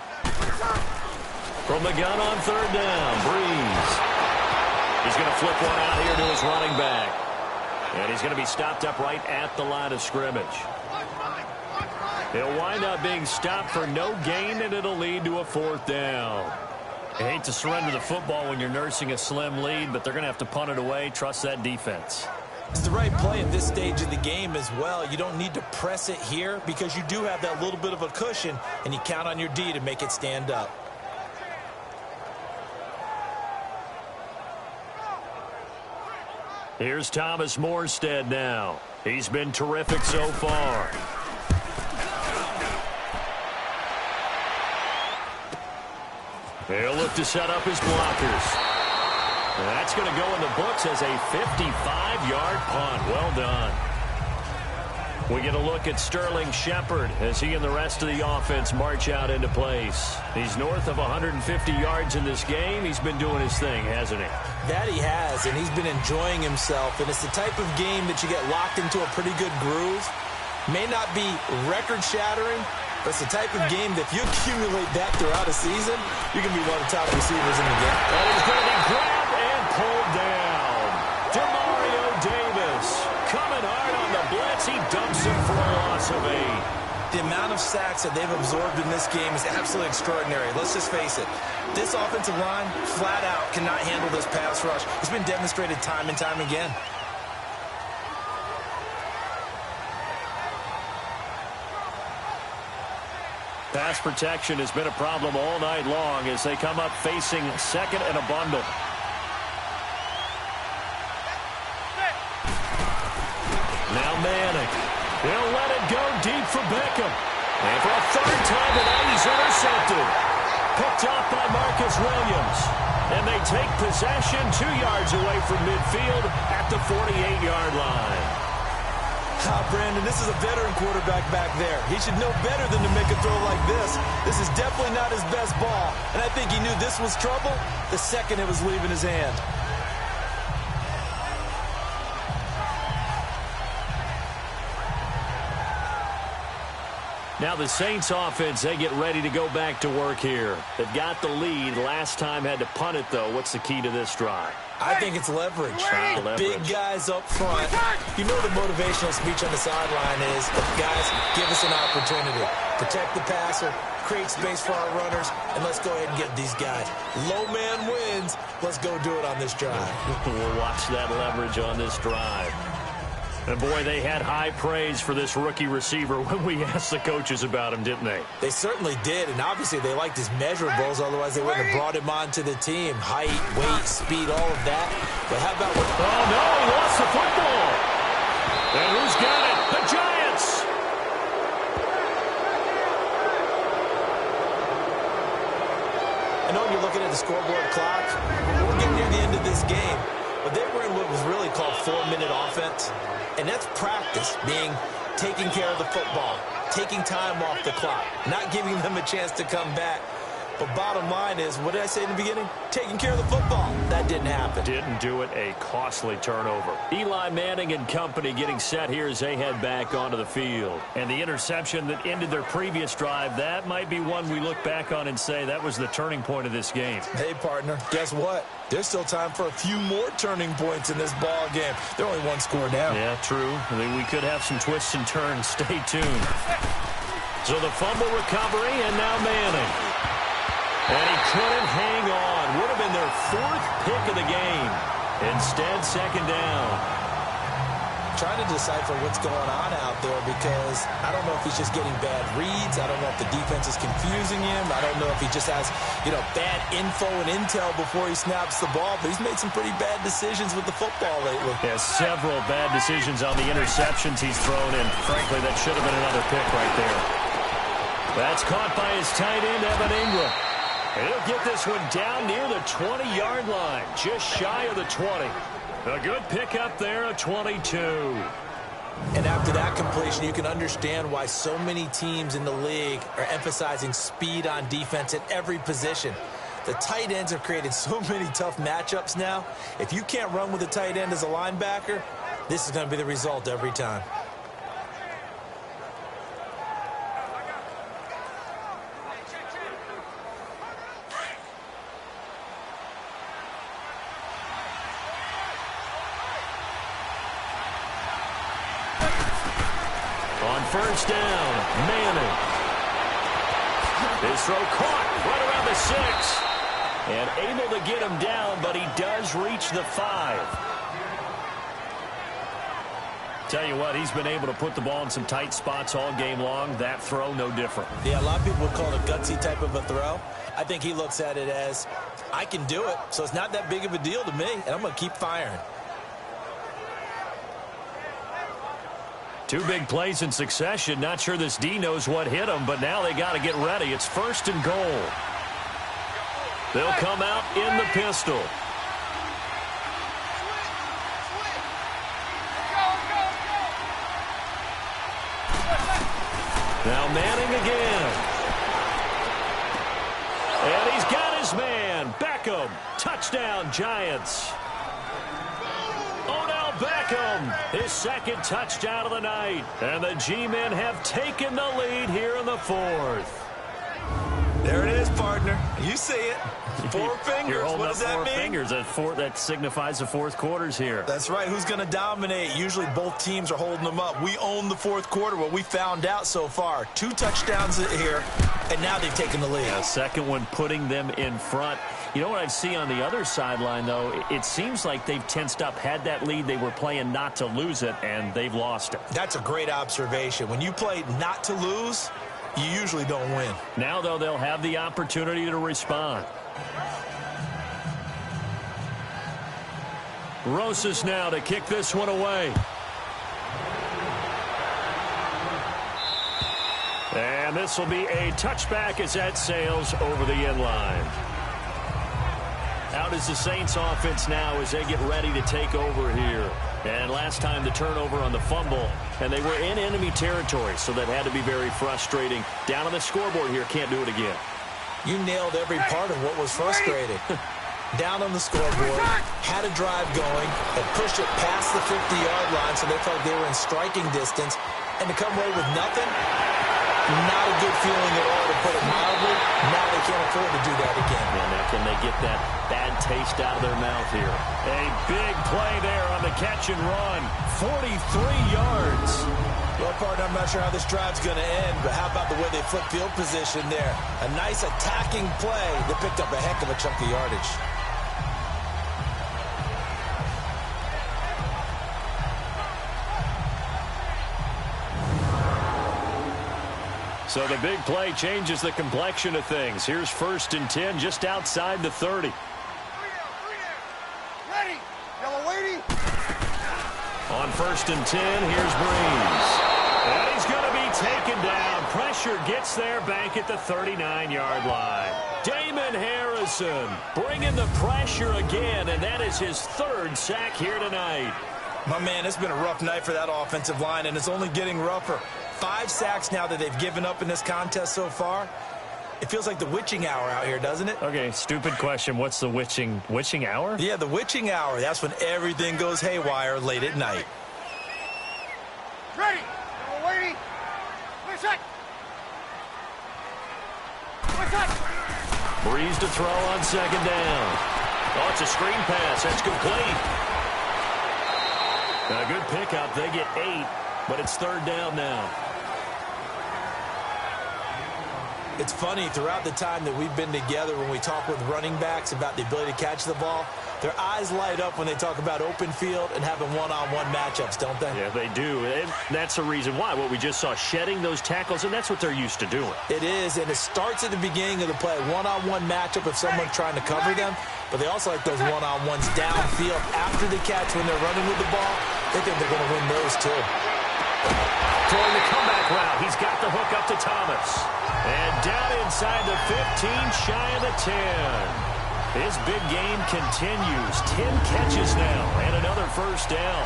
From the gun on 3rd down, Breeze. He's going to flip one out here to his running back. And he's going to be stopped up right at the line of scrimmage. He'll wind up being stopped for no gain, and it'll lead to a 4th down. I hate to surrender the football when you're nursing a slim lead, but they're going to have to punt it away. Trust that defense. It's the right play at this stage of the game as well. You don't need to press it here because you do have that little bit of a cushion, and you count on your D to make it stand up. Here's Thomas Morstead now. He's been terrific so far. He'll look to set up his blockers. And that's going to go in the books as a 55-yard punt. Well done. We get a look at Sterling Shepard as he and the rest of the offense march out into place. He's north of 150 yards in this game. He's been doing his thing, hasn't he? That he has, and he's been enjoying himself. And it's the type of game that you get locked into a pretty good groove. May not be record-shattering, but it's the type of game that if you accumulate that throughout a season, you can be one of the top receivers in the game. And he's going to be grabbed and pulled down. Demario Davis coming hard on the blitz. He dumps him for a loss of 8. The amount of sacks that they've absorbed in this game is absolutely extraordinary. Let's just face it. This offensive line, flat out, cannot handle this pass rush. It's been demonstrated time and time again. Pass protection has been a problem all night long as they come up facing second and a bundle. Now Manning. He'll let it go deep for Beckham. And for a third time tonight, he's intercepted. Picked off by Marcus Williams. And they take possession 2 yards away from midfield at the 48-yard line. Brandon, this is a veteran quarterback back there. He should know better than to make a throw like this. This is definitely not his best ball. And I think he knew this was trouble the second it was leaving his hand. Now the Saints offense, they get ready to go back to work here. They've got the lead. Last time had to punt it, though. What's the key to this drive? I think it's leverage. Big guys up front. You know the motivational speech on the sideline is, guys, give us an opportunity. Protect the passer, create space for our runners, and let's go ahead and get these guys. Low man wins. Let's go do it on this drive. We'll watch that leverage on this drive. And, boy, they had high praise for this rookie receiver when we asked the coaches about him, didn't they? They certainly did, and obviously they liked his measurables. Otherwise, they wouldn't have brought him onto the team. Height, weight, speed, all of that. But how about what... Oh, no, he lost the football. And who's got it? The Giants. I know you're looking at the scoreboard clock. We're getting near the end of this game. But they were in what was really called 4-minute offense. And that's practice, being taking care of the football, taking time off the clock, not giving them a chance to come back. But bottom line is, what did I say in the beginning? Taking care of the football. That didn't happen. Didn't do it. A costly turnover. Eli Manning and company getting set here as they head back onto the field. And the interception that ended their previous drive, that might be one we look back on and say that was the turning point of this game. Hey, partner, guess what? There's still time for a few more turning points in this ball game. They're only one score down. Yeah, true. We could have some twists and turns. Stay tuned. So the fumble recovery, and now Manning. And he couldn't hang on. Would have been their 4th pick of the game. Instead, second down. Trying to decipher what's going on out there because I don't know if he's just getting bad reads. I don't know if the defense is confusing him. I don't know if he just has, bad info and intel before he snaps the ball. But he's made some pretty bad decisions with the football lately. Yeah, several bad decisions on the interceptions he's thrown in. Frankly, that should have been another pick right there. That's caught by his tight end, Evan Ingram. He'll get this one down near the 20-yard line, just shy of the 20. A good pickup there, a 22. And after that completion, you can understand why so many teams in the league are emphasizing speed on defense at every position. The tight ends have created so many tough matchups now. If you can't run with a tight end as a linebacker, this is going to be the result every time. First down, Manning. His throw caught right around the 6. And able to get him down, but he does reach the 5. Tell you what, he's been able to put the ball in some tight spots all game long. That throw, no different. Yeah, a lot of people would call it a gutsy type of a throw. I think he looks at it as, I can do it, so it's not that big of a deal to me, and I'm going to keep firing. 2 big plays in succession. Not sure this D knows what hit him, but now they got to get ready. It's 1st and goal. They'll come out in the pistol. Now Manning again. And he's got his man. Beckham. Touchdown, Giants. Odell Beckham, his second touchdown of the night. And the G-men have taken the lead here in the fourth. There it is, partner. You see it. 4 fingers. You're holding what up does that 4 mean? fingers. That signifies the fourth quarter's here. That's right. Who's going to dominate? Usually both teams are holding them up. We own the fourth quarter. What we found out so far. 2 touchdowns here, and now they've taken the lead. Yeah, second one putting them in front. You know what I see on the other sideline, though? It seems like they've tensed up. Had that lead, they were playing not to lose it, and they've lost it. That's a great observation. When you play not to lose, you usually don't win. Now, though, they'll have the opportunity to respond. Rosas now to kick this one away. And this will be a touchback as that sails over the end line. Out is the Saints offense now as they get ready to take over here. And last time the turnover on the fumble, and they were in enemy territory, so that had to be very frustrating. Down on the scoreboard here, can't do it again. You nailed every part of what was frustrating. Down on the scoreboard, had a drive going, had pushed it past the 50-yard line, so they felt they were in striking distance, and to come away with nothing, not a good feeling at all, to put it mildly. Now they can't afford to do that again. Yeah, now can they get that bad taste out of their mouth here? A big play there on the catch and run. 43 yards. Well, partner, I'm not sure how this drive's going to end, but how about the way they flip field position there? A nice attacking play that picked up a heck of a chunk of yardage. So the big play changes the complexion of things. Here's 1st and 10 just outside the 30. Ready. Yellow waiting. On 1st and 10, here's Breeze. And he's going to be taken down. Pressure gets there back at the 39-yard line. Damon Harrison bringing the pressure again, and that is his 3rd sack here tonight. My man, it's been a rough night for that offensive line, and it's only getting rougher. 5 sacks now that they've given up in this contest so far. It feels like the witching hour out here, doesn't it? Okay, stupid question. What's the witching hour? Yeah, the witching hour. That's when everything goes haywire late at night. Ready. Yellow waiting. Wait a sec. Wait a sec. Breeze to throw on 2nd down. Oh, it's a screen pass. That's complete. A good pickup. They get 8, but it's 3rd down now. It's funny, throughout the time that we've been together, when we talk with running backs about the ability to catch the ball, their eyes light up when they talk about open field and having one-on-one matchups, don't they? Yeah, they do. And that's the reason why. What we just saw, shedding those tackles, and that's what they're used to doing. It is, and it starts at the beginning of the play. One-on-one matchup if someone's trying to cover them, but they also like those one-on-ones downfield after the catch when they're running with the ball. They think they're going to win those, too. Throwing the comeback route. He's got the hook up to Thomas. And down inside the 15, shy of the 10. His big game continues. 10 catches now and another 1st down.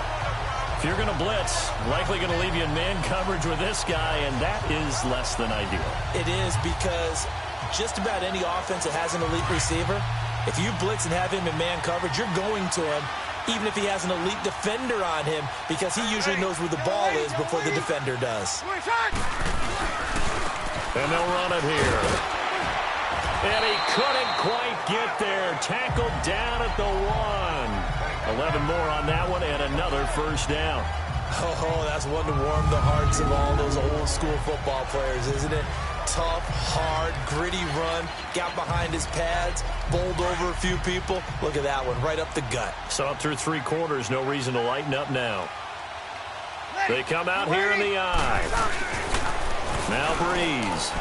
If you're going to blitz, likely going to leave you in man coverage with this guy, and that is less than ideal. It is, because just about any offense that has an elite receiver, if you blitz and have him in man coverage, you're going to him, even if he has an elite defender on him, because he usually knows where the ball is before the defender does. And they'll run it here. And he couldn't quite get there. Tackled down at the 1. 11 more on that one, and another 1st down. Oh, that's one to warm the hearts of all those old school football players, isn't it? Tough, hard, gritty run, got behind his pads, bowled over a few people. Look at that one, right up the gut. So up through 3 quarters, no reason to lighten up now. They come out here in the eye. Now Breeze.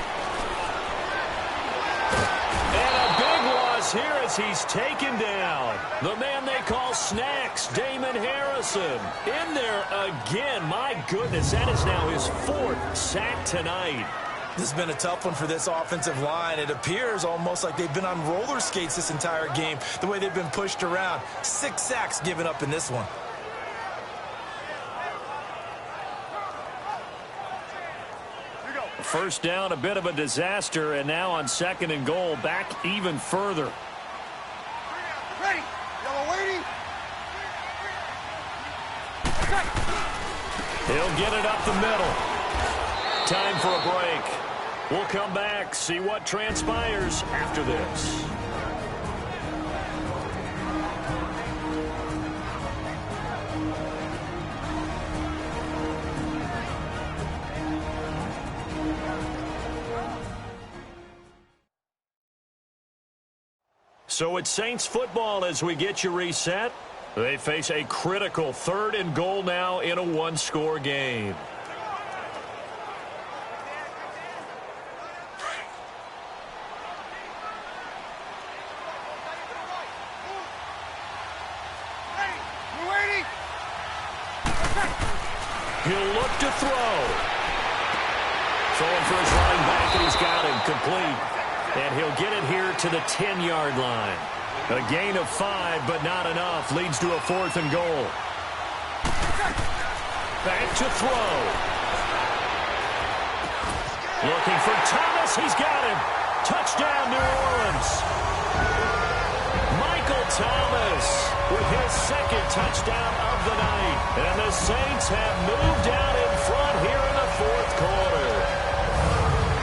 And a big loss here as he's taken down. The man they call Snacks, Damon Harrison. In there again. My goodness, that is now his 4th sack tonight. This has been a tough one for this offensive line. It appears almost like they've been on roller skates this entire game, the way they've been pushed around. 6 sacks given up in this one. First down, a bit of a disaster, and now on 2nd and goal, back even further. Ready. Yellow waiting. He'll get it up the middle. Time for a break. We'll come back, see what transpires after this. So it's Saints football as we get you reset. They face a critical 3rd and goal now in a 1-score game. He'll look to throw. Throwing for his running back, and he's got him complete. And he'll get it here to the 10-yard line. A gain of 5, but not enough. Leads to a 4th and goal. Back to throw. Looking for Thomas. He's got him. Touchdown, New Orleans. Michael Thomas with his 2nd touchdown of the night. And the Saints have moved out in front here in the 4th quarter.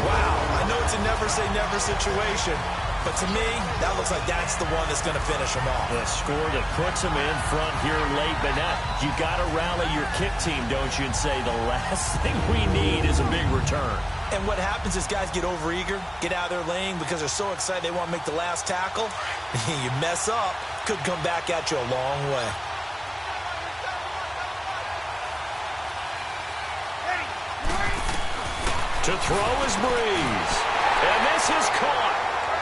Wow, I know it's a never-say-never situation, but to me, that looks like that's the one that's going to finish them off. The score that puts them in front here late, but now you got to rally your kick team, don't you, and say the last thing we need is a big return. And what happens is guys get overeager, get out of their lane because they're so excited they want to make the last tackle. You mess up, could come back at you a long way. To throw is Breeze. And this is caught.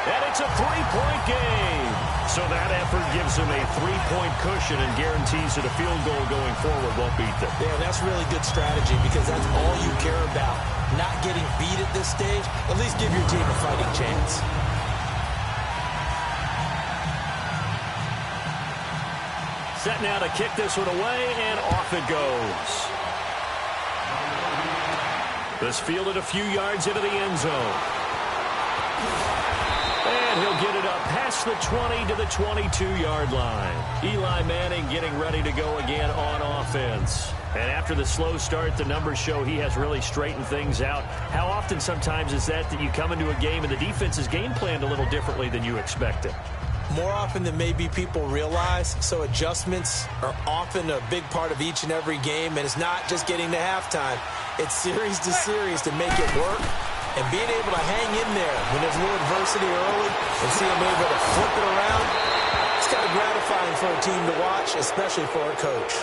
And it's a 3-point game. So that effort gives them a 3-point cushion and guarantees that a field goal going forward won't beat them. Yeah, that's really good strategy because that's all you care about. Not getting beat at this stage. At least give your team a fighting chance. Set now to kick this one away, and off it goes. This fielded a few yards into the end zone. And he'll get it up past the 20 to the 22-yard line. Eli Manning getting ready to go again on offense. And after the slow start, the numbers show he has really straightened things out. How often sometimes is that you come into a game and the defense is game planned a little differently than you expected? More often than maybe people realize, so adjustments are often a big part of each and every game, and it's not just getting to halftime. It's series to series to make it work, and being able to hang in there when there's a little adversity early and see them able to flip it around, it's kind of gratifying for a team to watch, especially for a coach.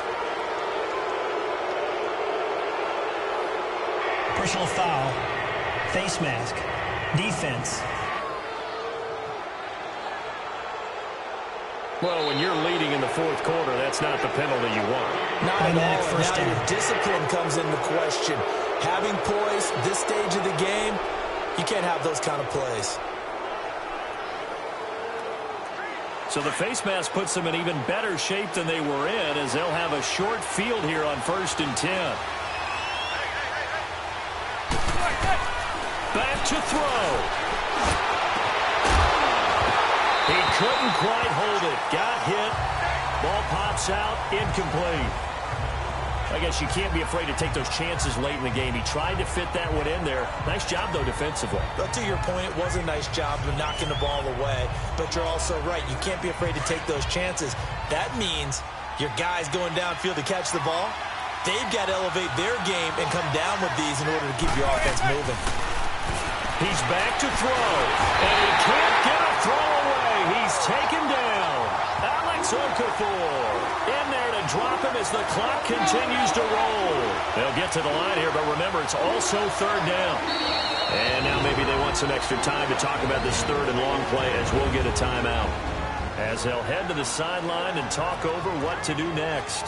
Personal foul, face mask, defense. Well, when you're leading in the 4th quarter, that's not the penalty you want. Not at all. Now your discipline comes into question. Having poise this stage of the game, you can't have those kind of plays. So the face mask puts them in even better shape than they were in, as they'll have a short field here on 1st and 10. Back to throw. He couldn't quite hold it. Got hit. Ball pops out. Incomplete. I guess you can't be afraid to take those chances late in the game. He tried to fit that one in there. Nice job, though, defensively. But to your point, it was a nice job of knocking the ball away. But you're also right. You can't be afraid to take those chances. That means your guys going downfield to catch the ball, they've got to elevate their game and come down with these in order to keep your offense moving. He's back to throw. And he can't get a throw away. He's taken down. Alex Okafor in there to drop him as the clock continues to roll. They'll get to the line here, but remember, it's also 3rd down. And now maybe they want some extra time to talk about this 3rd and long play as we'll get a timeout. As they'll head to the sideline and talk over what to do next.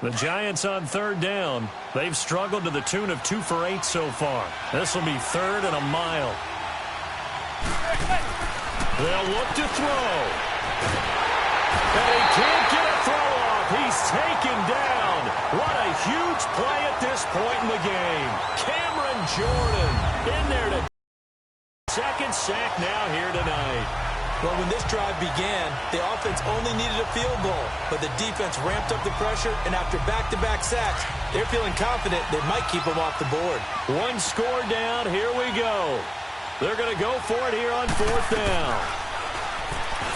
The Giants on third down. They've struggled to the tune of 2 for 8 so far. This will be 3rd and a mile. They'll look to throw. And he can't get a throw off. He's taken down. What a huge play at this point in the game. Cameron Jordan in there to second sack now here tonight. Well, when this drive began, the offense only needed a field goal, but the defense ramped up the pressure, and after back-to-back sacks, they're feeling confident they might keep them off the board. 1 score down. Here we go. They're going to go for it here on 4th down.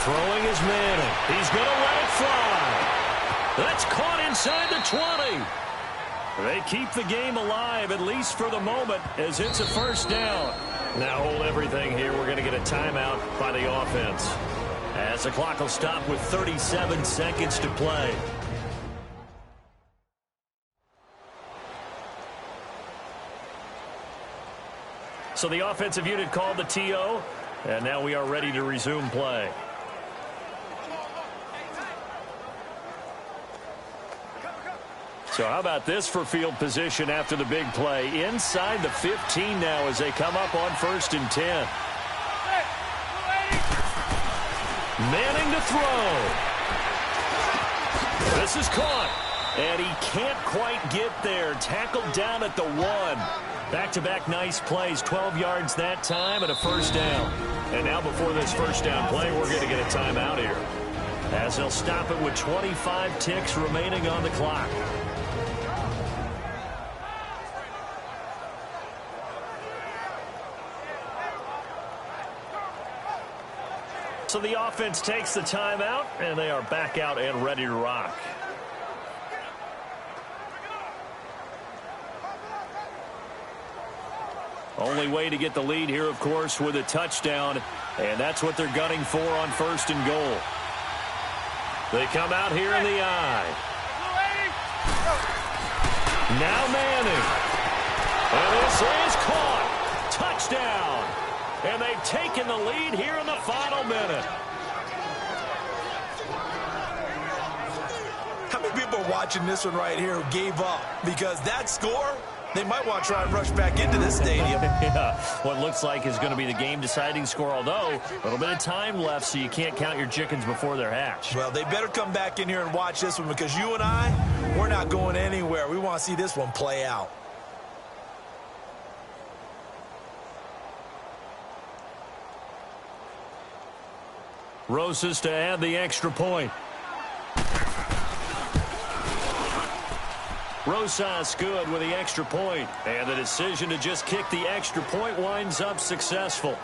Throwing is Madden. He's going to let it fly. That's caught inside the 20. They keep the game alive, at least for the moment, as it's a 1st down. Now hold everything here. We're going to get a timeout by the offense, as the clock will stop with 37 seconds to play. So the offensive unit called the TO, and now we are ready to resume play. So how about this for field position after the big play? Inside the 15 now as they come up on 1st and 10. Manning to throw. This is caught. And he can't quite get there. Tackled down at the 1. Back-to-back nice plays. 12 yards that time and a 1st down. And now before this 1st down play, we're going to get a timeout here, as they'll stop it with 25 ticks remaining on the clock. So the offense takes the timeout, and they are back out and ready to rock. Only way to get the lead here, of course, with a touchdown, and that's what they're gunning for on 1st and goal. They come out here in the eye. Now Manning. And this is caught. Touchdown. And they've taken the lead here in the final minute. How many people are watching this one right here who gave up? Because that score, they might want to try and rush back into this stadium. Yeah, what looks like is going to be the game-deciding score, although a little bit of time left, so you can't count your chickens before they're hatched. Well, they better come back in here and watch this one, because you and I, we're not going anywhere. We want to see this one play out. Rosas to add the extra point. Rosas good with the extra point, and the decision to just kick the extra point winds up successful.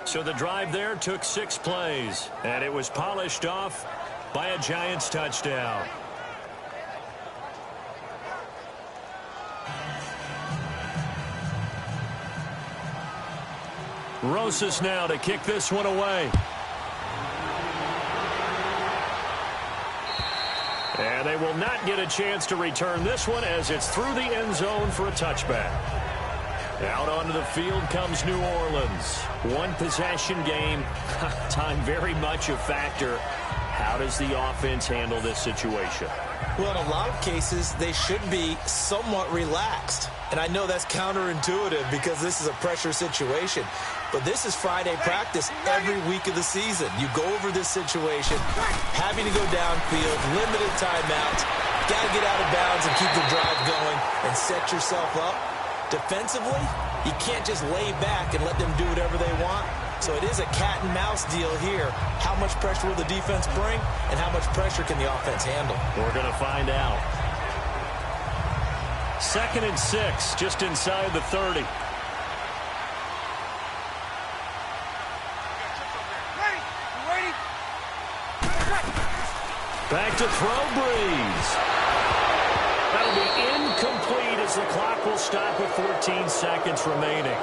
So the drive there took 6 plays, and it was polished off by a Giants touchdown. Rosas now to kick this one away. And they will not get a chance to return this one, as it's through the end zone for a touchback. Out onto the field comes New Orleans. 1 possession game. Time very much a factor. How does the offense handle this situation? Well, in a lot of cases, they should be somewhat relaxed. And I know that's counterintuitive because this is a pressure situation. But this is Friday practice every week of the season. You go over this situation, having to go downfield, limited timeouts, got to get out of bounds and keep the drive going and set yourself up. Defensively, you can't just lay back and let them do whatever they want. So it is a cat and mouse deal here. How much pressure will the defense bring, and how much pressure can the offense handle? We're going to find out. 2nd and 6, just inside the 30. Back to throw, Breeze. That'll be incomplete as the clock will stop with 14 seconds remaining.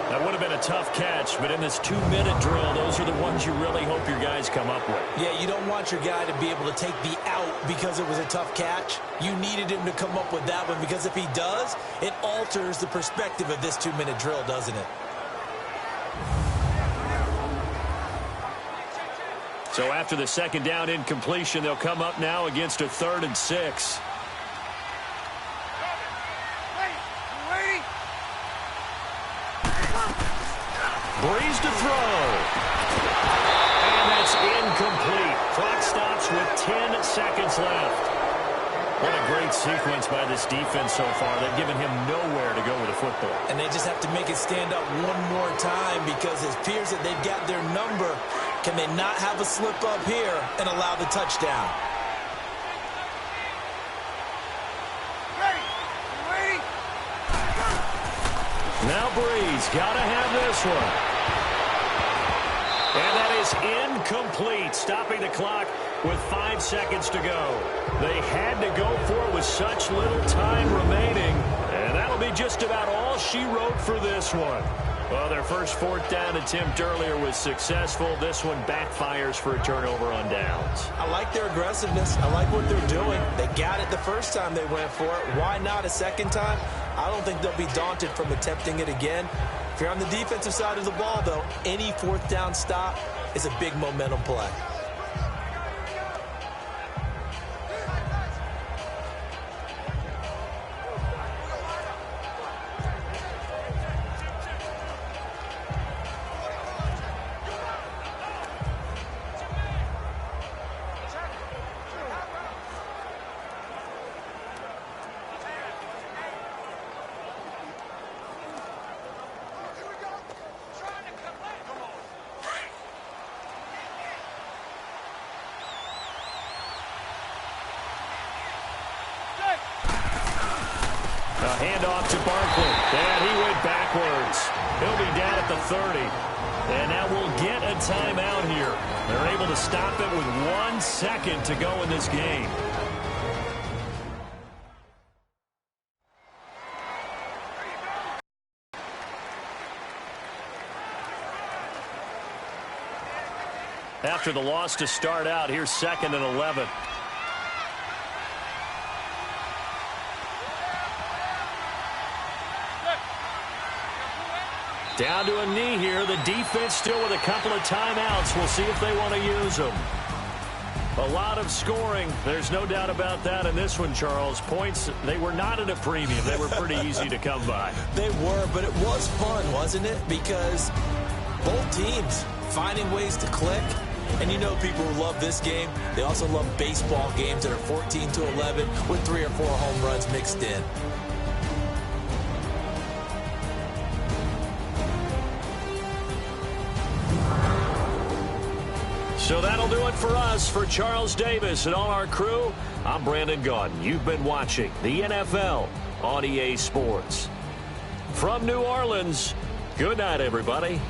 That would have been a tough catch, but in this 2-minute drill, those are the ones you really hope your guys come up with. Yeah, you don't want your guy to be able to take the out because it was a tough catch. You needed him to come up with that one, because if he does, it alters the perspective of this 2-minute drill, doesn't it? So after the second down incompletion, they'll come up now against a 3rd and 6. Breeze to throw. And that's incomplete. Clock stops with 10 seconds left. What a great sequence by this defense so far. They've given him nowhere to go with the football. And they just have to make it stand up one more time because it appears that they've got their number. Can they not have a slip up here and allow the touchdown? Now Breeze got to have this one. And that is incomplete, stopping the clock with 5 seconds to go. They had to go for it with such little time remaining. And that'll be just about all she wrote for this one. Well, their first 4th down attempt earlier was successful. This one backfires for a turnover on downs. I like their aggressiveness. I like what they're doing. They got it the first time they went for it. Why not a second time? I don't think they'll be daunted from attempting it again. If you're on the defensive side of the ball, though, any 4th down stop is a big momentum play. Handoff to Barkley. And he went backwards. He'll be down at the 30. And now we'll get a timeout here. They're able to stop it with 1 second to go in this game. After the loss to start out, here's 2nd and 11. Down to a knee here. The defense still with a couple of timeouts. We'll see if they want to use them. A lot of scoring. There's no doubt about that in this one, Charles. Points, they were not at a premium. They were pretty easy to come by. They were, but it was fun, wasn't it? Because both teams finding ways to click. And you know people who love this game, they also love baseball games that are 14-11 with 3 or 4 home runs mixed in. So that'll do it for us. For Charles Davis and all our crew, I'm Brandon Gaudin. You've been watching the NFL on EA Sports. From New Orleans, good night, everybody.